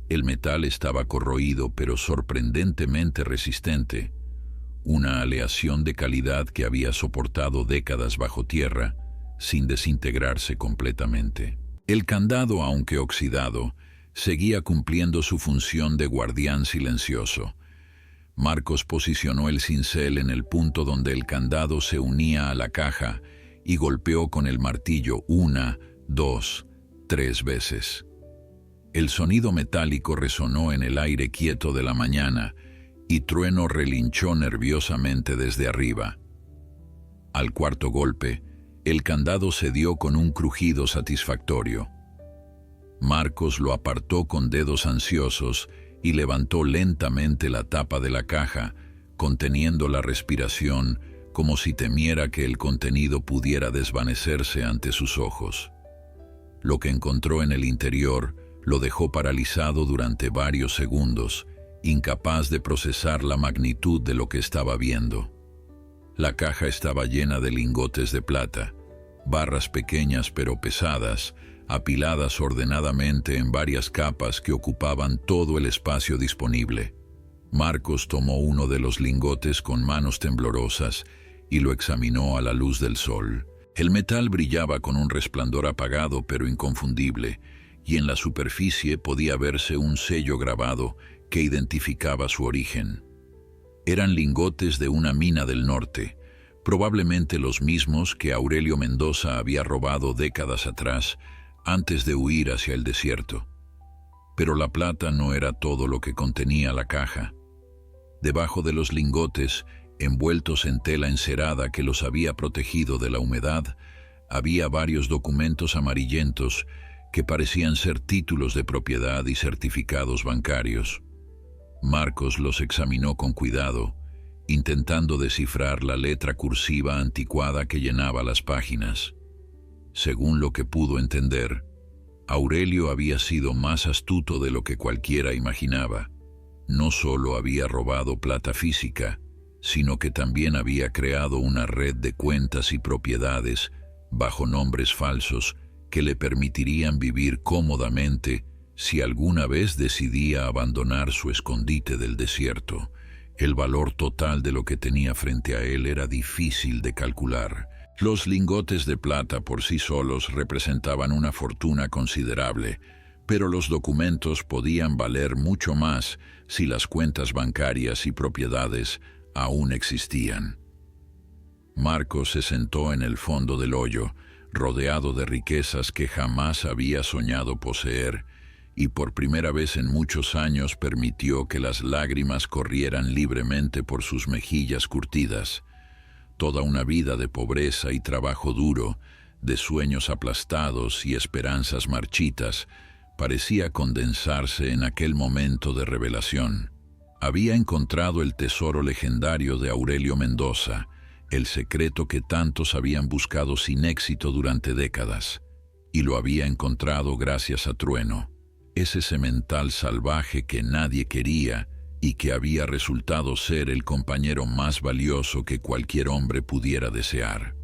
El metal estaba corroído pero sorprendentemente resistente, una aleación de calidad que había soportado décadas bajo tierra sin desintegrarse completamente. El candado, aunque oxidado, seguía cumpliendo su función de guardián silencioso. Marcos posicionó el cincel en el punto donde el candado se unía a la caja y golpeó con el martillo 1, 2, 3 veces. El sonido metálico resonó en el aire quieto de la mañana y Trueno relinchó nerviosamente desde arriba. Al cuarto golpe, el candado cedió con un crujido satisfactorio. Marcos lo apartó con dedos ansiosos y levantó lentamente la tapa de la caja, conteniendo la respiración como si temiera que el contenido pudiera desvanecerse ante sus ojos. Lo que encontró en el interior lo dejó paralizado durante varios segundos, incapaz de procesar la magnitud de lo que estaba viendo. La caja estaba llena de lingotes de plata, barras pequeñas pero pesadas, apiladas ordenadamente en varias capas que ocupaban todo el espacio disponible. Marcos tomó uno de los lingotes con manos temblorosas y lo examinó a la luz del sol. El metal brillaba con un resplandor apagado pero inconfundible, y en la superficie podía verse un sello grabado que identificaba su origen. Eran lingotes de una mina del norte, probablemente los mismos que Aurelio Mendoza había robado décadas atrás, antes de huir hacia el desierto. Pero la plata no era todo lo que contenía la caja. Debajo de los lingotes, envueltos en tela encerada que los había protegido de la humedad, había varios documentos amarillentos que parecían ser títulos de propiedad y certificados bancarios. Marcos los examinó con cuidado, intentando descifrar la letra cursiva anticuada que llenaba las páginas. Según lo que pudo entender, Aurelio había sido más astuto de lo que cualquiera imaginaba. No solo había robado plata física, sino que también había creado una red de cuentas y propiedades bajo nombres falsos que le permitirían vivir cómodamente si alguna vez decidía abandonar su escondite del desierto. El valor total de lo que tenía frente a él era difícil de calcular. Los lingotes de plata por sí solos representaban una fortuna considerable, pero los documentos podían valer mucho más si las cuentas bancarias y propiedades aún existían. Marcos se sentó en el fondo del hoyo, rodeado de riquezas que jamás había soñado poseer, y por primera vez en muchos años permitió que las lágrimas corrieran libremente por sus mejillas curtidas. Toda una vida de pobreza y trabajo duro, de sueños aplastados y esperanzas marchitas, parecía condensarse en aquel momento de revelación. Había encontrado el tesoro legendario de Aurelio Mendoza, el secreto que tantos habían buscado sin éxito durante décadas, y lo había encontrado gracias a Trueno, ese semental salvaje que nadie quería y que había resultado ser el compañero más valioso que cualquier hombre pudiera desear.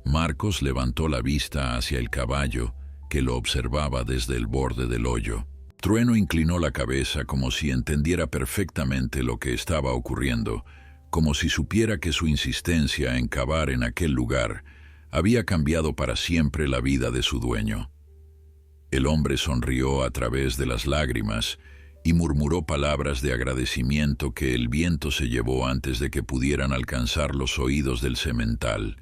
Marcos levantó la vista hacia el caballo, que lo observaba desde el borde del hoyo. Trueno inclinó la cabeza como si entendiera perfectamente lo que estaba ocurriendo, como si supiera que su insistencia en cavar en aquel lugar había cambiado para siempre la vida de su dueño. El hombre sonrió a través de las lágrimas y murmuró palabras de agradecimiento que el viento se llevó antes de que pudieran alcanzar los oídos del semental,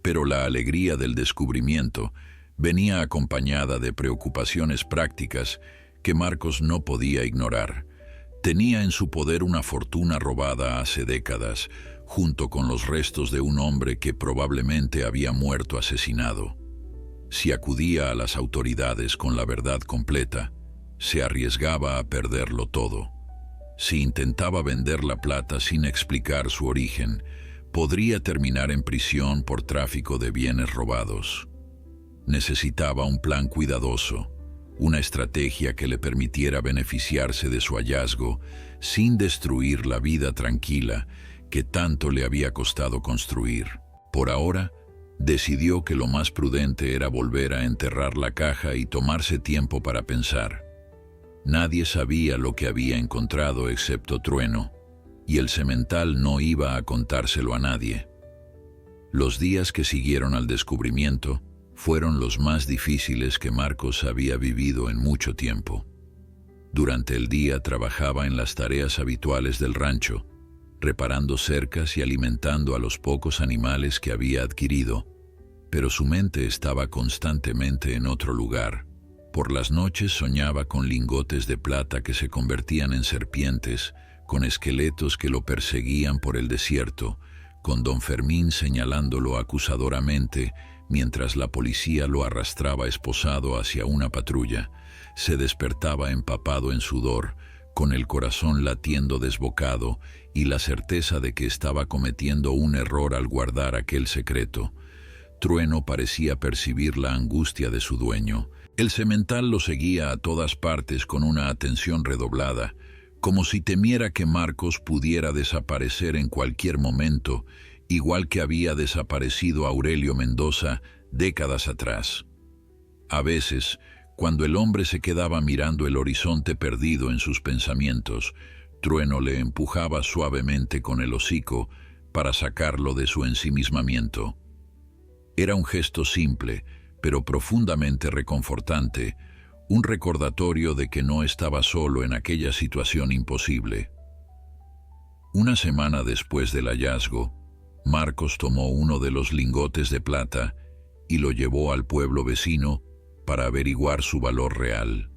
pero la alegría del descubrimiento venía acompañada de preocupaciones prácticas que Marcos no podía ignorar. Tenía en su poder una fortuna robada hace décadas, junto con los restos de un hombre que probablemente había muerto asesinado. Si acudía a las autoridades con la verdad completa, se arriesgaba a perderlo todo. Si intentaba vender la plata sin explicar su origen, podría terminar en prisión por tráfico de bienes robados. Necesitaba un plan cuidadoso, una estrategia que le permitiera beneficiarse de su hallazgo sin destruir la vida tranquila que tanto le había costado construir. Por ahora, decidió que lo más prudente era volver a enterrar la caja y tomarse tiempo para pensar. Nadie sabía lo que había encontrado excepto Trueno, y el semental no iba a contárselo a nadie. Los días que siguieron al descubrimiento fueron los más difíciles que Marcos había vivido en mucho tiempo. Durante el día trabajaba en las tareas habituales del rancho, reparando cercas y alimentando a los pocos animales que había adquirido, pero su mente estaba constantemente en otro lugar. Por las noches soñaba con lingotes de plata que se convertían en serpientes, con esqueletos que lo perseguían por el desierto, con don Fermín señalándolo acusadoramente mientras la policía lo arrastraba esposado hacia una patrulla. Se despertaba empapado en sudor, con el corazón latiendo desbocado y la certeza de que estaba cometiendo un error al guardar aquel secreto. Trueno parecía percibir la angustia de su dueño. El semental lo seguía a todas partes con una atención redoblada, como si temiera que Marcos pudiera desaparecer en cualquier momento, igual que había desaparecido Aurelio Mendoza décadas atrás. A veces, cuando el hombre se quedaba mirando el horizonte perdido en sus pensamientos, Trueno le empujaba suavemente con el hocico para sacarlo de su ensimismamiento. Era un gesto simple, pero profundamente reconfortante, un recordatorio de que no estaba solo en aquella situación imposible. Una semana después del hallazgo, Marcos tomó uno de los lingotes de plata y lo llevó al pueblo vecino para averiguar su valor real.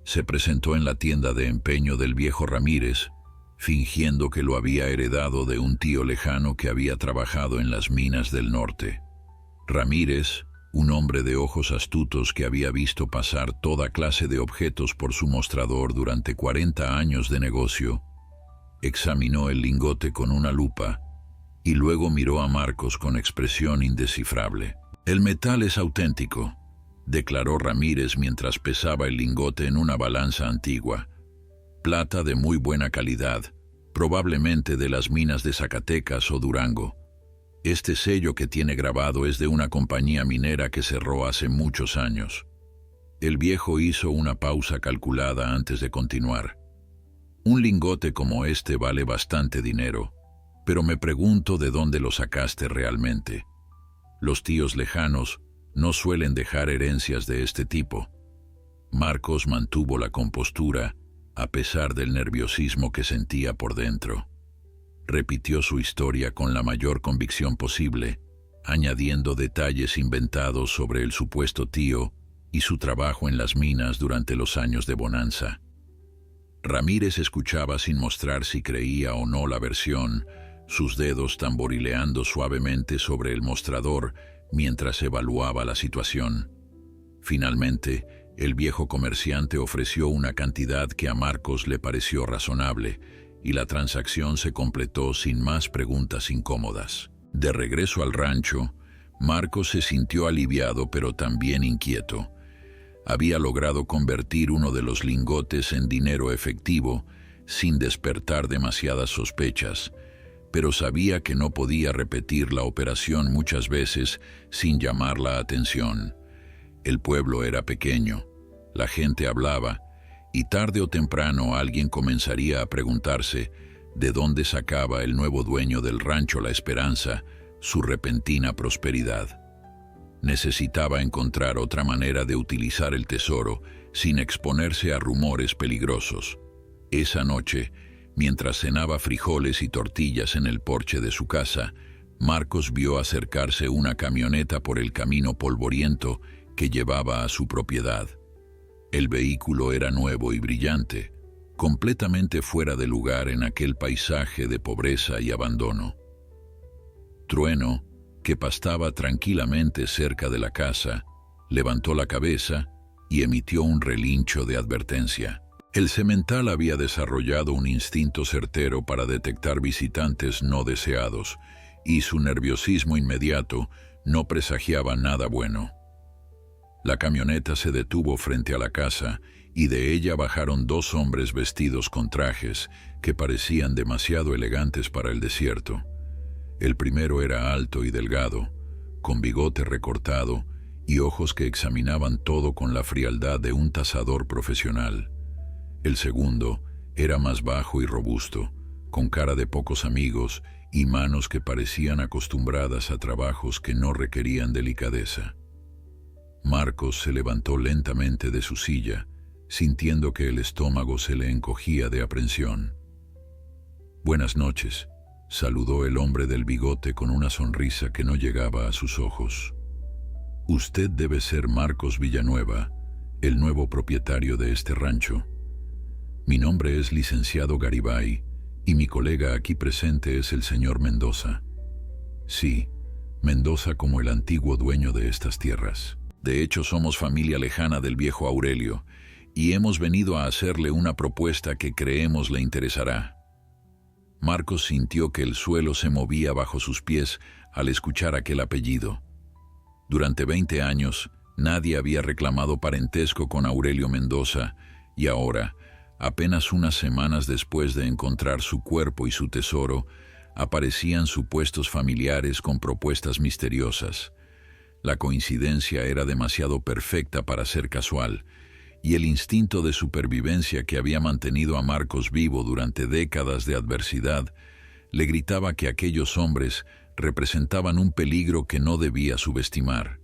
Se presentó en la tienda de empeño del viejo Ramírez, fingiendo que lo había heredado de un tío lejano que había trabajado en las minas del norte. Ramírez, un hombre de ojos astutos que había visto pasar toda clase de objetos por su mostrador durante 40 años de negocio, examinó el lingote con una lupa y luego miró a Marcos con expresión indescifrable. «El metal es auténtico», declaró Ramírez mientras pesaba el lingote en una balanza antigua. «Plata de muy buena calidad, probablemente de las minas de Zacatecas o Durango. Este sello que tiene grabado es de una compañía minera que cerró hace muchos años». El viejo hizo una pausa calculada antes de continuar. «Un lingote como este vale bastante dinero, pero me pregunto de dónde lo sacaste realmente. Los tíos lejanos no suelen dejar herencias de este tipo». Marcos mantuvo la compostura a pesar del nerviosismo que sentía por dentro. Repitió su historia con la mayor convicción posible, añadiendo detalles inventados sobre el supuesto tío y su trabajo en las minas durante los años de bonanza. Ramírez escuchaba sin mostrar si creía o no la versión, sus dedos tamborileando suavemente sobre el mostrador mientras evaluaba la situación. Finalmente, el viejo comerciante ofreció una cantidad que a Marcos le pareció razonable, y la transacción se completó sin más preguntas incómodas. De regreso al rancho, Marcos se sintió aliviado pero también inquieto. Había logrado convertir uno de los lingotes en dinero efectivo sin despertar demasiadas sospechas, pero sabía que no podía repetir la operación muchas veces sin llamar la atención. El pueblo era pequeño, la gente hablaba, y tarde o temprano alguien comenzaría a preguntarse de dónde sacaba el nuevo dueño del rancho La Esperanza su repentina prosperidad. Necesitaba encontrar otra manera de utilizar el tesoro sin exponerse a rumores peligrosos. Esa noche, mientras cenaba frijoles y tortillas en el porche de su casa, Marcos vio acercarse una camioneta por el camino polvoriento que llevaba a su propiedad. El vehículo era nuevo y brillante, completamente fuera de lugar en aquel paisaje de pobreza y abandono. Trueno, que pastaba tranquilamente cerca de la casa, levantó la cabeza y emitió un relincho de advertencia. El semental había desarrollado un instinto certero para detectar visitantes no deseados, y su nerviosismo inmediato no presagiaba nada bueno. La camioneta se detuvo frente a la casa y de ella bajaron dos hombres vestidos con trajes que parecían demasiado elegantes para el desierto. El primero era alto y delgado, con bigote recortado y ojos que examinaban todo con la frialdad de un tasador profesional. El segundo era más bajo y robusto, con cara de pocos amigos y manos que parecían acostumbradas a trabajos que no requerían delicadeza. Marcos se levantó lentamente de su silla, sintiendo que el estómago se le encogía de aprensión. «Buenas noches», saludó el hombre del bigote con una sonrisa que no llegaba a sus ojos. «Usted debe ser Marcos Villanueva, el nuevo propietario de este rancho. Mi nombre es licenciado Garibay y mi colega aquí presente es el señor Mendoza. Sí, Mendoza como el antiguo dueño de estas tierras. De hecho, somos familia lejana del viejo Aurelio y hemos venido a hacerle una propuesta que creemos le interesará». Marcos sintió que el suelo se movía bajo sus pies al escuchar aquel apellido. Durante 20 años, nadie había reclamado parentesco con Aurelio Mendoza, y ahora, apenas unas semanas después de encontrar su cuerpo y su tesoro, aparecían supuestos familiares con propuestas misteriosas. La coincidencia era demasiado perfecta para ser casual, y el instinto de supervivencia que había mantenido a Marcos vivo durante décadas de adversidad le gritaba que aquellos hombres representaban un peligro que no debía subestimar.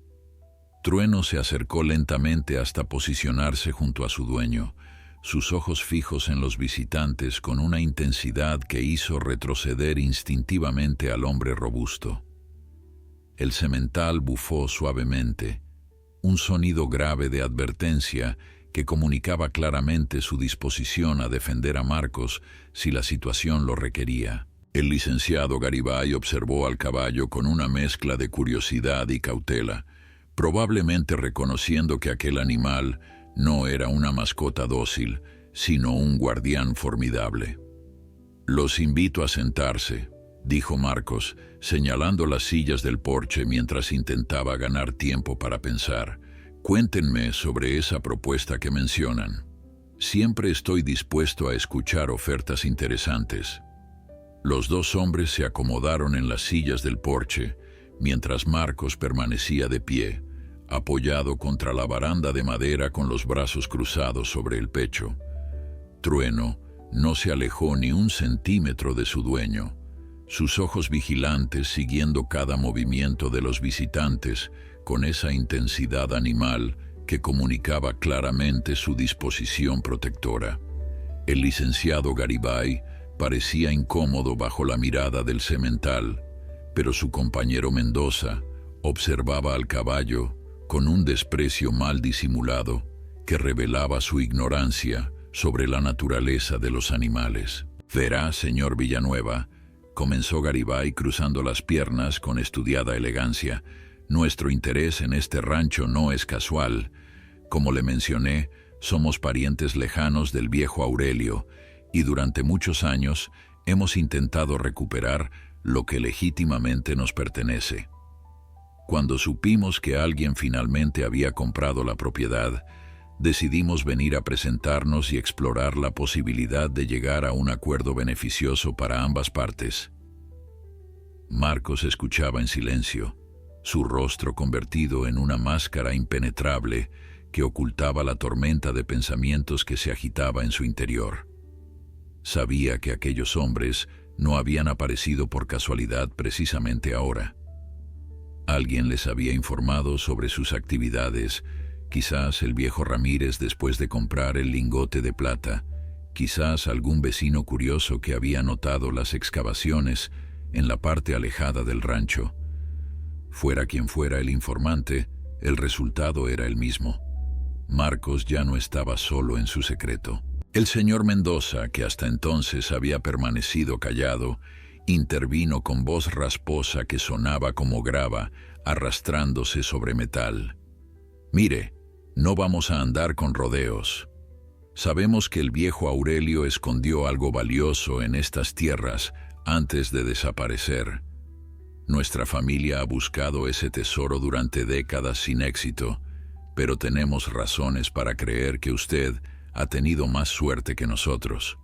Trueno se acercó lentamente hasta posicionarse junto a su dueño, sus ojos fijos en los visitantes con una intensidad que hizo retroceder instintivamente al hombre robusto. El semental bufó suavemente, un sonido grave de advertencia que comunicaba claramente su disposición a defender a Marcos si la situación lo requería. El licenciado Garibay observó al caballo con una mezcla de curiosidad y cautela, probablemente reconociendo que aquel animal no era una mascota dócil, sino un guardián formidable. «Los invito a sentarse», dijo Marcos, señalando las sillas del porche mientras intentaba ganar tiempo para pensar. «Cuéntenme sobre esa propuesta que mencionan. Siempre estoy dispuesto a escuchar ofertas interesantes». Los dos hombres se acomodaron en las sillas del porche, mientras Marcos permanecía de pie, apoyado contra la baranda de madera con los brazos cruzados sobre el pecho. Trueno no se alejó ni un centímetro de su dueño, sus ojos vigilantes siguiendo cada movimiento de los visitantes con esa intensidad animal que comunicaba claramente su disposición protectora. El licenciado Garibay parecía incómodo bajo la mirada del semental, pero su compañero Mendoza observaba al caballo con un desprecio mal disimulado que revelaba su ignorancia sobre la naturaleza de los animales. «Verá, señor Villanueva», comenzó Garibay cruzando las piernas con estudiada elegancia, «nuestro interés en este rancho no es casual. Como le mencioné, somos parientes lejanos del viejo Aurelio, y durante muchos años hemos intentado recuperar lo que legítimamente nos pertenece. Cuando supimos que alguien finalmente había comprado la propiedad, decidimos venir a presentarnos y explorar la posibilidad de llegar a un acuerdo beneficioso para ambas partes». Marcos escuchaba en silencio, su rostro convertido en una máscara impenetrable que ocultaba la tormenta de pensamientos que se agitaba en su interior. Sabía que aquellos hombres no habían aparecido por casualidad precisamente ahora. Alguien les había informado sobre sus actividades, quizás el viejo Ramírez después de comprar el lingote de plata, quizás algún vecino curioso que había notado las excavaciones en la parte alejada del rancho. Fuera quien fuera el informante, el resultado era el mismo. Marcos ya no estaba solo en su secreto. El señor Mendoza, que hasta entonces había permanecido callado, intervino con voz rasposa que sonaba como grava, arrastrándose sobre metal. «Mire, no vamos a andar con rodeos. Sabemos que el viejo Aurelio escondió algo valioso en estas tierras antes de desaparecer. Nuestra familia ha buscado ese tesoro durante décadas sin éxito, pero tenemos razones para creer que usted ha tenido más suerte que nosotros.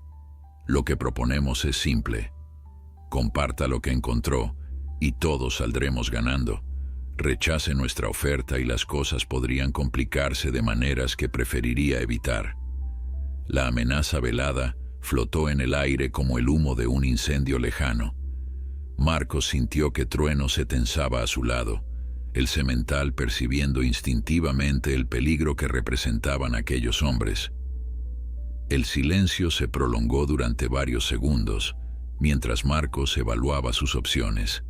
Lo que proponemos es simple. Comparta lo que encontró y todos saldremos ganando. Rechace nuestra oferta y las cosas podrían complicarse de maneras que preferiría evitar». La amenaza velada flotó en el aire como el humo de un incendio lejano. Marcos sintió que Trueno se tensaba a su lado, el semental percibiendo instintivamente el peligro que representaban aquellos hombres. El silencio se prolongó durante varios segundos, mientras Marcos evaluaba sus opciones.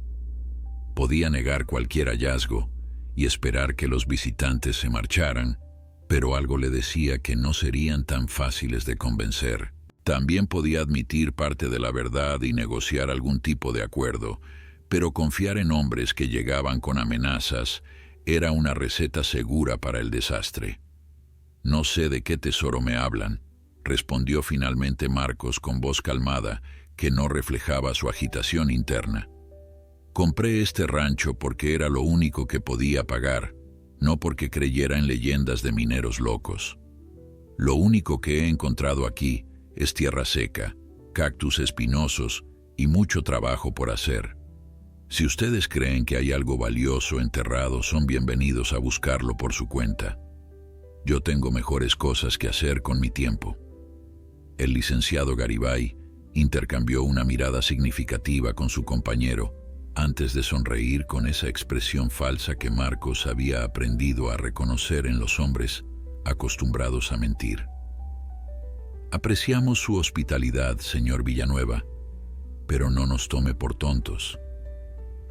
Podía negar cualquier hallazgo y esperar que los visitantes se marcharan, pero algo le decía que no serían tan fáciles de convencer. También podía admitir parte de la verdad y negociar algún tipo de acuerdo, pero confiar en hombres que llegaban con amenazas era una receta segura para el desastre. «No sé de qué tesoro me hablan», respondió finalmente Marcos con voz calmada que no reflejaba su agitación interna. «Compré este rancho porque era lo único que podía pagar, no porque creyera en leyendas de mineros locos. Lo único que he encontrado aquí es tierra seca, cactus espinosos y mucho trabajo por hacer. Si ustedes creen que hay algo valioso enterrado, son bienvenidos a buscarlo por su cuenta. Yo tengo mejores cosas que hacer con mi tiempo». El licenciado Garibay intercambió una mirada significativa con su compañero antes de sonreír con esa expresión falsa que Marcos había aprendido a reconocer en los hombres acostumbrados a mentir. Apreciamos su hospitalidad, señor Villanueva, pero no nos tome por tontos.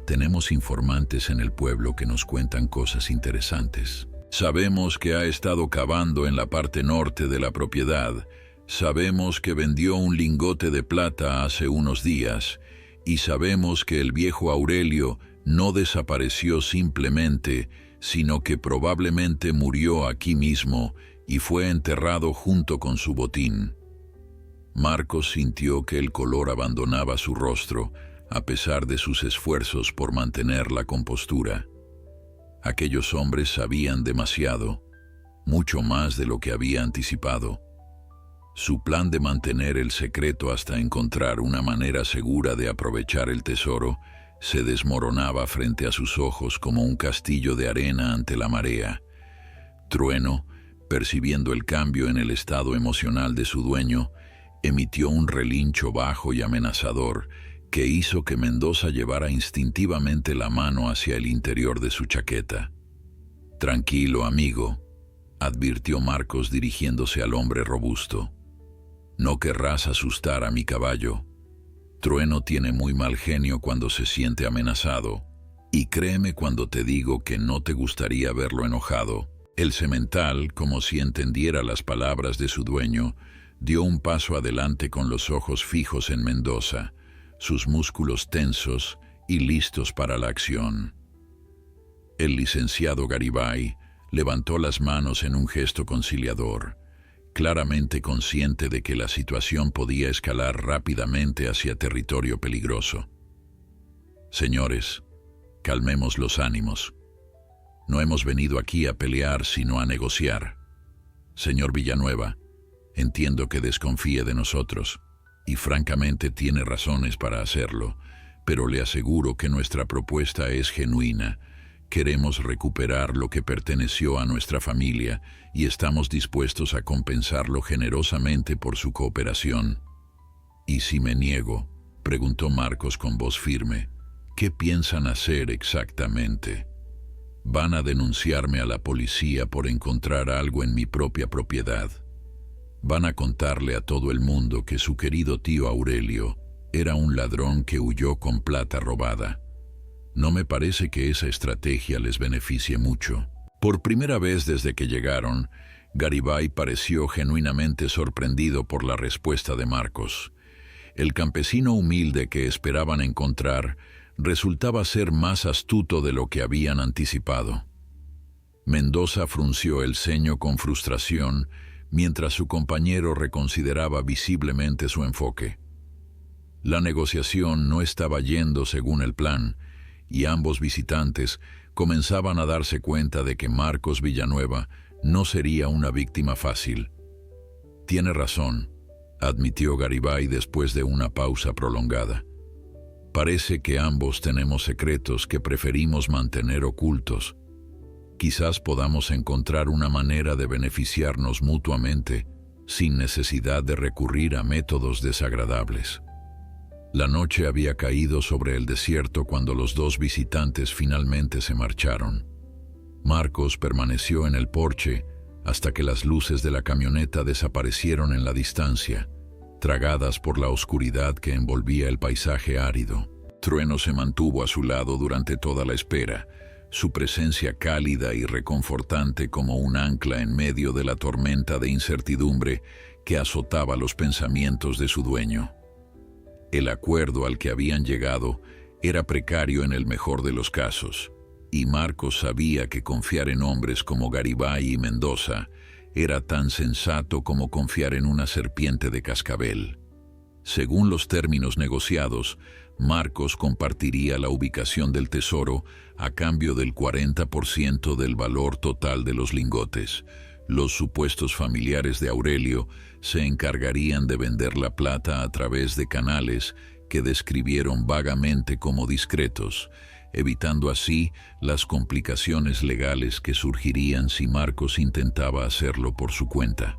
Tenemos informantes en el pueblo que nos cuentan cosas interesantes. Sabemos que ha estado cavando en la parte norte de la propiedad. Sabemos que vendió un lingote de plata hace unos días. Y sabemos que el viejo Aurelio no desapareció simplemente, sino que probablemente murió aquí mismo y fue enterrado junto con su botín. Marcos sintió que el color abandonaba su rostro, a pesar de sus esfuerzos por mantener la compostura. Aquellos hombres sabían demasiado, mucho más de lo que había anticipado. Su plan de mantener el secreto hasta encontrar una manera segura de aprovechar el tesoro se desmoronaba frente a sus ojos como un castillo de arena ante la marea. Trueno, percibiendo el cambio en el estado emocional de su dueño, emitió un relincho bajo y amenazador que hizo que Mendoza llevara instintivamente la mano hacia el interior de su chaqueta. «Tranquilo, amigo», advirtió Marcos dirigiéndose al hombre robusto. «No querrás asustar a mi caballo. Trueno tiene muy mal genio cuando se siente amenazado, y créeme cuando te digo que no te gustaría verlo enojado». El semental, como si entendiera las palabras de su dueño, dio un paso adelante con los ojos fijos en Mendoza, sus músculos tensos y listos para la acción. El licenciado Garibay levantó las manos en un gesto conciliador, claramente consciente de que la situación podía escalar rápidamente hacia territorio peligroso. «Señores, calmemos los ánimos. No hemos venido aquí a pelear, sino a negociar. Señor Villanueva, entiendo que desconfíe de nosotros, y francamente tiene razones para hacerlo, pero le aseguro que nuestra propuesta es genuina. Queremos recuperar lo que perteneció a nuestra familia y estamos dispuestos a compensarlo generosamente por su cooperación». «¿Y si me niego?», preguntó Marcos con voz firme. «¿Qué piensan hacer exactamente?». «Van a denunciarme a la policía por encontrar algo en mi propia propiedad. Van a contarle a todo el mundo que su querido tío Aurelio era un ladrón que huyó con plata robada. No me parece que esa estrategia les beneficie mucho». Por primera vez desde que llegaron, Garibay pareció genuinamente sorprendido por la respuesta de Marcos. El campesino humilde que esperaban encontrar resultaba ser más astuto de lo que habían anticipado. Mendoza frunció el ceño con frustración, mientras su compañero reconsideraba visiblemente su enfoque. La negociación no estaba yendo según el plan, y ambos visitantes comenzaban a darse cuenta de que Marcos Villanueva no sería una víctima fácil. «Tiene razón», admitió Garibay después de una pausa prolongada. «Parece que ambos tenemos secretos que preferimos mantener ocultos. Quizás podamos encontrar una manera de beneficiarnos mutuamente sin necesidad de recurrir a métodos desagradables». La noche había caído sobre el desierto cuando los dos visitantes finalmente se marcharon. Marcos permaneció en el porche hasta que las luces de la camioneta desaparecieron en la distancia, tragadas por la oscuridad que envolvía el paisaje árido. Trueno se mantuvo a su lado durante toda la espera, su presencia cálida y reconfortante como un ancla en medio de la tormenta de incertidumbre que azotaba los pensamientos de su dueño. El acuerdo al que habían llegado era precario en el mejor de los casos, y Marcos sabía que confiar en hombres como Garibay y Mendoza era tan sensato como confiar en una serpiente de cascabel. Según los términos negociados, Marcos compartiría la ubicación del tesoro a cambio del 40% del valor total de los lingotes. Los supuestos familiares de Aurelio se encargarían de vender la plata a través de canales que describieron vagamente como discretos, evitando así las complicaciones legales que surgirían si Marcos intentaba hacerlo por su cuenta.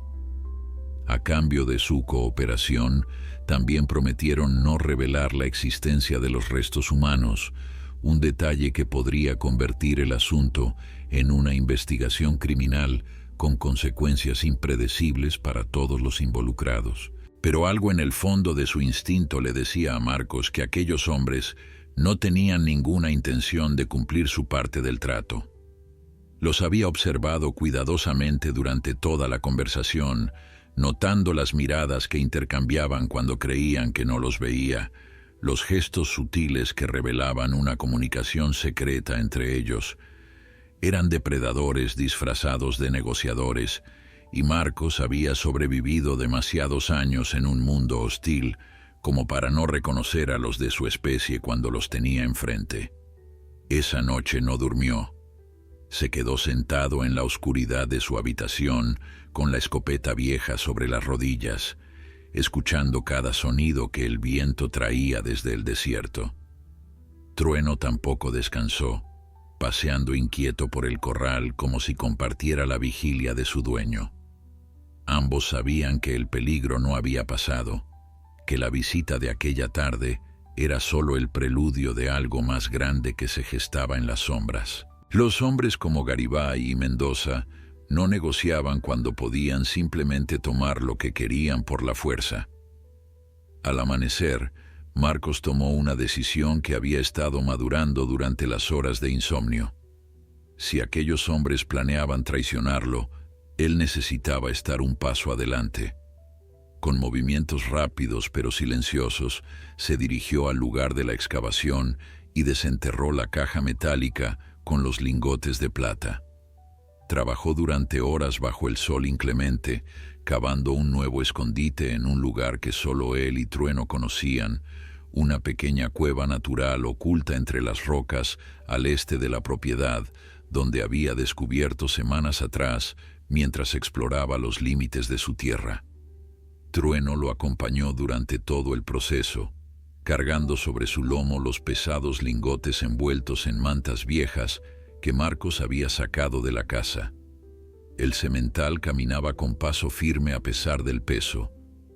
A cambio de su cooperación, también prometieron no revelar la existencia de los restos humanos, un detalle que podría convertir el asunto en una investigación criminal con consecuencias impredecibles para todos los involucrados. Pero algo en el fondo de su instinto le decía a Marcos que aquellos hombres no tenían ninguna intención de cumplir su parte del trato. Los había observado cuidadosamente durante toda la conversación, notando las miradas que intercambiaban cuando creían que no los veía, los gestos sutiles que revelaban una comunicación secreta entre ellos. Eran depredadores disfrazados de negociadores, y Marcos había sobrevivido demasiados años en un mundo hostil como para no reconocer a los de su especie cuando los tenía enfrente. Esa noche no durmió. Se quedó sentado en la oscuridad de su habitación, con la escopeta vieja sobre las rodillas, escuchando cada sonido que el viento traía desde el desierto. Trueno tampoco descansó, paseando inquieto por el corral como si compartiera la vigilia de su dueño. Ambos sabían que el peligro no había pasado, que la visita de aquella tarde era solo el preludio de algo más grande que se gestaba en las sombras. Los hombres como Garibay y Mendoza no negociaban cuando podían simplemente tomar lo que querían por la fuerza. Al amanecer, Marcos tomó una decisión que había estado madurando durante las horas de insomnio. Si aquellos hombres planeaban traicionarlo, él necesitaba estar un paso adelante. Con movimientos rápidos pero silenciosos, se dirigió al lugar de la excavación y desenterró la caja metálica con los lingotes de plata. Trabajó durante horas bajo el sol inclemente, cavando un nuevo escondite en un lugar que solo él y Trueno conocían, una pequeña cueva natural oculta entre las rocas al este de la propiedad, donde había descubierto semanas atrás mientras exploraba los límites de su tierra. Trueno lo acompañó durante todo el proceso, cargando sobre su lomo los pesados lingotes envueltos en mantas viejas que Marcos había sacado de la casa. El semental caminaba con paso firme a pesar del peso,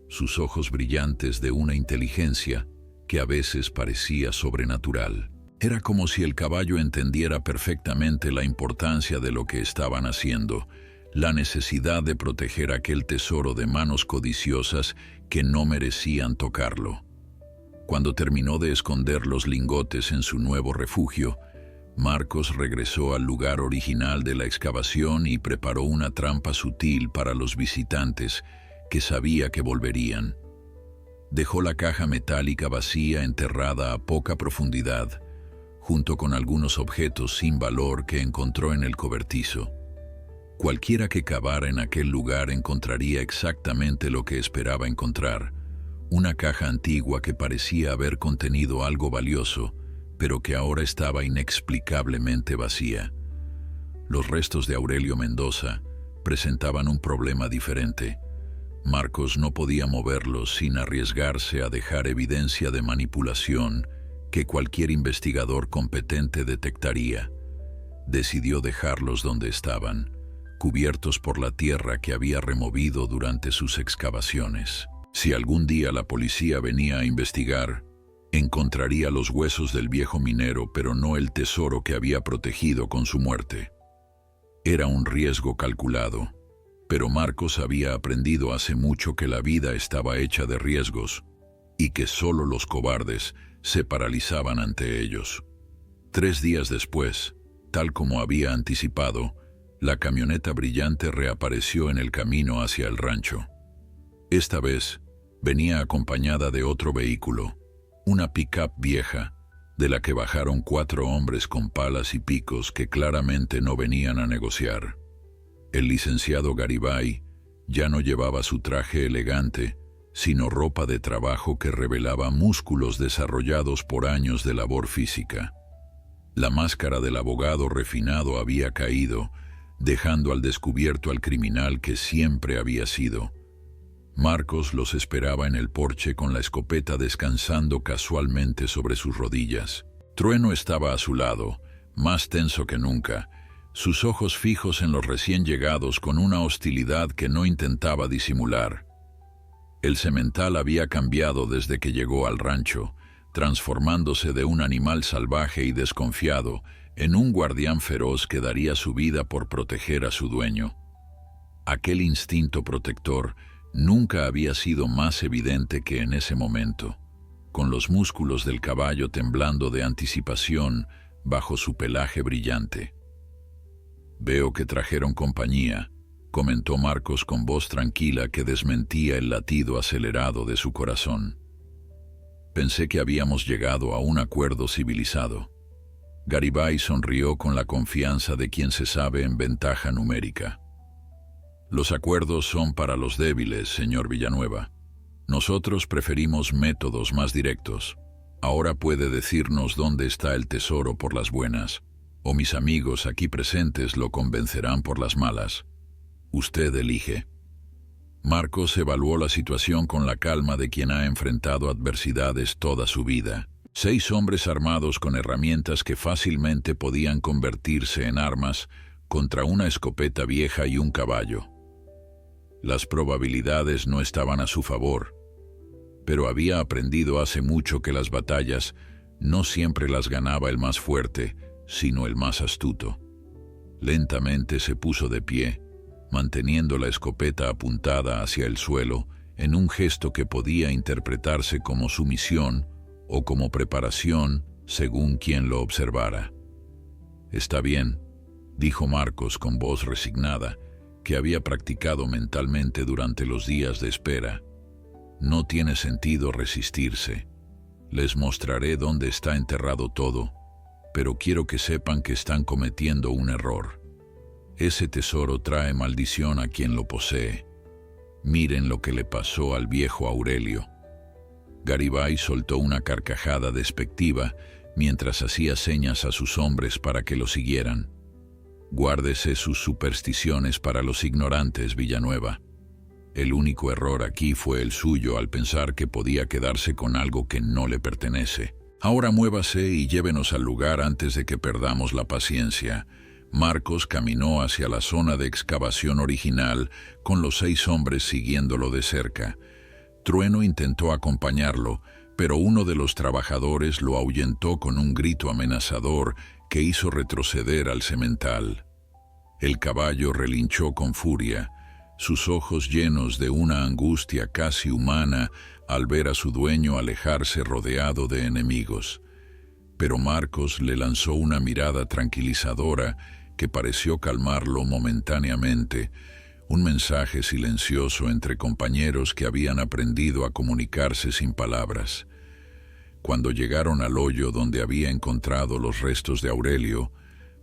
sus ojos brillantes de una inteligencia que a veces parecía sobrenatural. Era como si el caballo entendiera perfectamente la importancia de lo que estaban haciendo, la necesidad de proteger aquel tesoro de manos codiciosas que no merecían tocarlo. Cuando terminó de esconder los lingotes en su nuevo refugio, Marcos regresó al lugar original de la excavación y preparó una trampa sutil para los visitantes que sabía que volverían. Dejó la caja metálica vacía enterrada a poca profundidad, junto con algunos objetos sin valor que encontró en el cobertizo. Cualquiera que cavara en aquel lugar encontraría exactamente lo que esperaba encontrar, una caja antigua que parecía haber contenido algo valioso, pero que ahora estaba inexplicablemente vacía. Los restos de Aurelio Mendoza presentaban un problema diferente. Marcos no podía moverlos sin arriesgarse a dejar evidencia de manipulación que cualquier investigador competente detectaría. Decidió dejarlos donde estaban, cubiertos por la tierra que había removido durante sus excavaciones. Si algún día la policía venía a investigar, encontraría los huesos del viejo minero, pero no el tesoro que había protegido con su muerte. Era un riesgo calculado, pero Marcos había aprendido hace mucho que la vida estaba hecha de riesgos y que solo los cobardes se paralizaban ante ellos. 3 días después, tal como había anticipado, la camioneta brillante reapareció en el camino hacia el rancho. Esta vez, venía acompañada de otro vehículo, una pick-up vieja, de la que bajaron 4 hombres con palas y picos que claramente no venían a negociar. El licenciado Garibay ya no llevaba su traje elegante, sino ropa de trabajo que revelaba músculos desarrollados por años de labor física. La máscara del abogado refinado había caído, dejando al descubierto al criminal que siempre había sido. Marcos los esperaba en el porche con la escopeta descansando casualmente sobre sus rodillas. Trueno estaba a su lado, más tenso que nunca, sus ojos fijos en los recién llegados con una hostilidad que no intentaba disimular. El semental había cambiado desde que llegó al rancho, transformándose de un animal salvaje y desconfiado en un guardián feroz que daría su vida por proteger a su dueño. Aquel instinto protector nunca había sido más evidente que en ese momento, con los músculos del caballo temblando de anticipación bajo su pelaje brillante. «Veo que trajeron compañía», comentó Marcos con voz tranquila que desmentía el latido acelerado de su corazón. «Pensé que habíamos llegado a un acuerdo civilizado». Garibay sonrió con la confianza de quien se sabe en ventaja numérica. «Los acuerdos son para los débiles, señor Villanueva. Nosotros preferimos métodos más directos. Ahora puede decirnos dónde está el tesoro por las buenas, o mis amigos aquí presentes lo convencerán por las malas. Usted elige». Marcos evaluó la situación con la calma de quien ha enfrentado adversidades toda su vida. 6 hombres armados con herramientas que fácilmente podían convertirse en armas contra una escopeta vieja y un caballo. Las probabilidades no estaban a su favor, pero había aprendido hace mucho que las batallas no siempre las ganaba el más fuerte, sino el más astuto. Lentamente se puso de pie, manteniendo la escopeta apuntada hacia el suelo en un gesto que podía interpretarse como sumisión o como preparación según quien lo observara. «Está bien», dijo Marcos con voz resignada, que había practicado mentalmente durante los días de espera. «No tiene sentido resistirse. Les mostraré dónde está enterrado todo, pero quiero que sepan que están cometiendo un error. Ese tesoro trae maldición a quien lo posee. Miren lo que le pasó al viejo Aurelio». Garibay soltó una carcajada despectiva mientras hacía señas a sus hombres para que lo siguieran. «Guárdese sus supersticiones para los ignorantes, Villanueva. El único error aquí fue el suyo al pensar que podía quedarse con algo que no le pertenece. Ahora muévase y llévenos al lugar antes de que perdamos la paciencia». Marcos caminó hacia la zona de excavación original con los 6 hombres siguiéndolo de cerca. Trueno intentó acompañarlo, pero uno de los trabajadores lo ahuyentó con un grito amenazador que hizo retroceder al semental. El caballo relinchó con furia, sus ojos llenos de una angustia casi humana al ver a su dueño alejarse rodeado de enemigos. Pero Marcos le lanzó una mirada tranquilizadora que pareció calmarlo momentáneamente, un mensaje silencioso entre compañeros que habían aprendido a comunicarse sin palabras. Cuando llegaron al hoyo donde había encontrado los restos de Aurelio,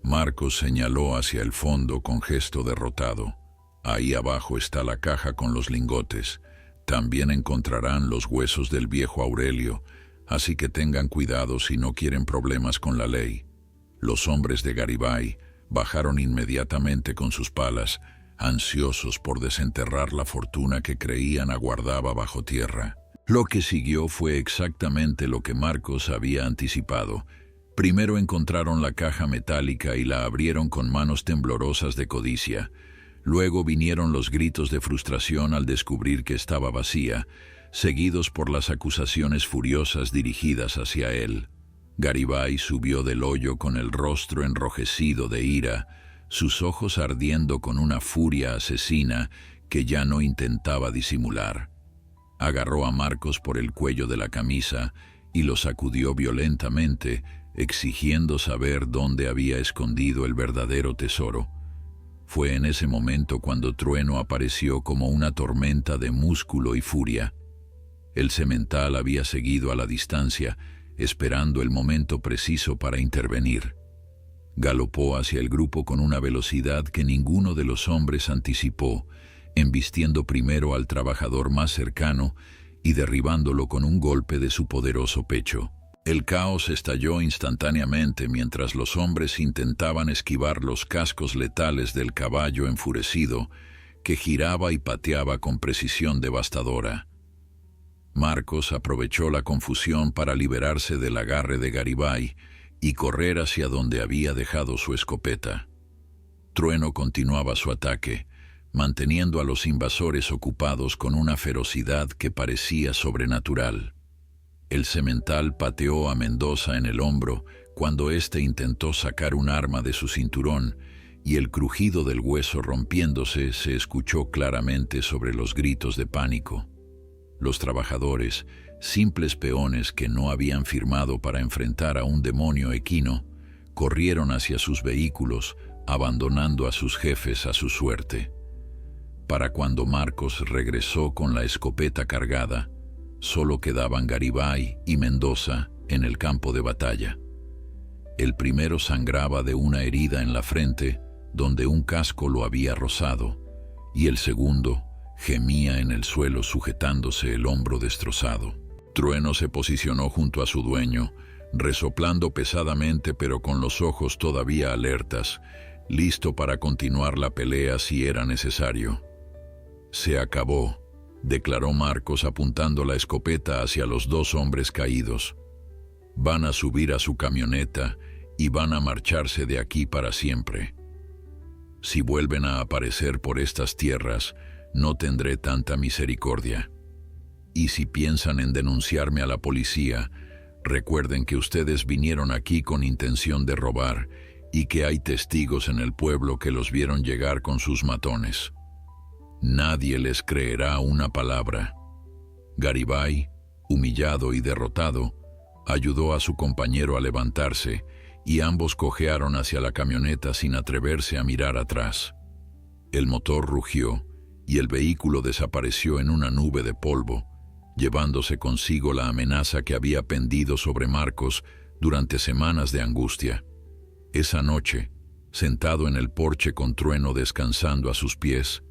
Marcos señaló hacia el fondo con gesto derrotado. «Ahí abajo está la caja con los lingotes. También encontrarán los huesos del viejo Aurelio, así que tengan cuidado si no quieren problemas con la ley». Los hombres de Garibay bajaron inmediatamente con sus palas, ansiosos por desenterrar la fortuna que creían aguardaba bajo tierra. Lo que siguió fue exactamente lo que Marcos había anticipado. Primero encontraron la caja metálica y la abrieron con manos temblorosas de codicia. Luego vinieron los gritos de frustración al descubrir que estaba vacía, seguidos por las acusaciones furiosas dirigidas hacia él. Garibay subió del hoyo con el rostro enrojecido de ira, sus ojos ardiendo con una furia asesina que ya no intentaba disimular. Agarró a Marcos por el cuello de la camisa y lo sacudió violentamente, exigiendo saber dónde había escondido el verdadero tesoro. Fue en ese momento cuando Trueno apareció como una tormenta de músculo y furia. El semental había seguido a la distancia, esperando el momento preciso para intervenir. Galopó hacia el grupo con una velocidad que ninguno de los hombres anticipó, embistiendo primero al trabajador más cercano y derribándolo con un golpe de su poderoso pecho. El caos estalló instantáneamente mientras los hombres intentaban esquivar los cascos letales del caballo enfurecido, que giraba y pateaba con precisión devastadora. Marcos aprovechó la confusión para liberarse del agarre de Garibay y correr hacia donde había dejado su escopeta. Trueno continuaba su ataque, manteniendo a los invasores ocupados con una ferocidad que parecía sobrenatural. El semental pateó a Mendoza en el hombro cuando éste intentó sacar un arma de su cinturón, y el crujido del hueso rompiéndose se escuchó claramente sobre los gritos de pánico. Los trabajadores, simples peones que no habían firmado para enfrentar a un demonio equino, corrieron hacia sus vehículos, abandonando a sus jefes a su suerte. Para cuando Marcos regresó con la escopeta cargada, solo quedaban Garibay y Mendoza en el campo de batalla. El primero sangraba de una herida en la frente, donde un casco lo había rozado, y el segundo gemía en el suelo sujetándose el hombro destrozado. Trueno se posicionó junto a su dueño, resoplando pesadamente pero con los ojos todavía alertas, listo para continuar la pelea si era necesario. «Se acabó», declaró Marcos apuntando la escopeta hacia los dos hombres caídos. «Van a subir a su camioneta y van a marcharse de aquí para siempre. Si vuelven a aparecer por estas tierras, no tendré tanta misericordia. Y si piensan en denunciarme a la policía, recuerden que ustedes vinieron aquí con intención de robar y que hay testigos en el pueblo que los vieron llegar con sus matones. Nadie les creerá una palabra». Garibay, humillado y derrotado, ayudó a su compañero a levantarse y ambos cojearon hacia la camioneta sin atreverse a mirar atrás. El motor rugió y el vehículo desapareció en una nube de polvo, llevándose consigo la amenaza que había pendido sobre Marcos durante semanas de angustia. Esa noche, sentado en el porche con Trueno descansando a sus pies,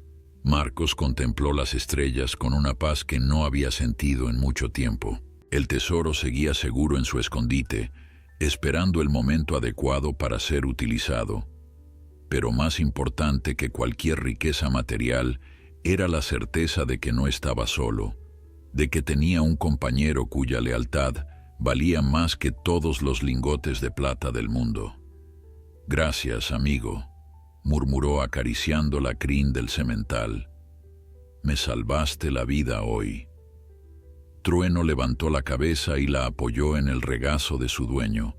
Marcos contempló las estrellas con una paz que no había sentido en mucho tiempo. El tesoro seguía seguro en su escondite, esperando el momento adecuado para ser utilizado. Pero más importante que cualquier riqueza material era la certeza de que no estaba solo, de que tenía un compañero cuya lealtad valía más que todos los lingotes de plata del mundo. «Gracias, amigo», murmuró acariciando la crin del semental. «Me salvaste la vida hoy». Trueno levantó la cabeza y la apoyó en el regazo de su dueño,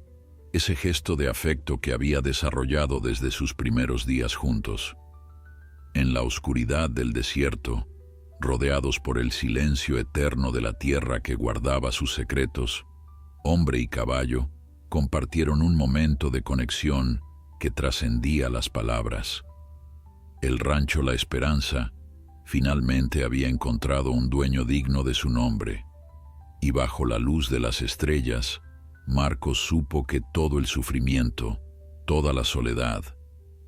ese gesto de afecto que había desarrollado desde sus primeros días juntos. En la oscuridad del desierto, rodeados por el silencio eterno de la tierra que guardaba sus secretos, hombre y caballo compartieron un momento de conexión que trascendía las palabras. El rancho La Esperanza finalmente había encontrado un dueño digno de su nombre, y bajo la luz de las estrellas, Marcos supo que todo el sufrimiento, toda la soledad,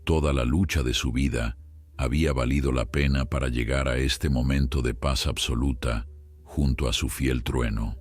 toda la lucha de su vida había valido la pena para llegar a este momento de paz absoluta junto a su fiel Trueno.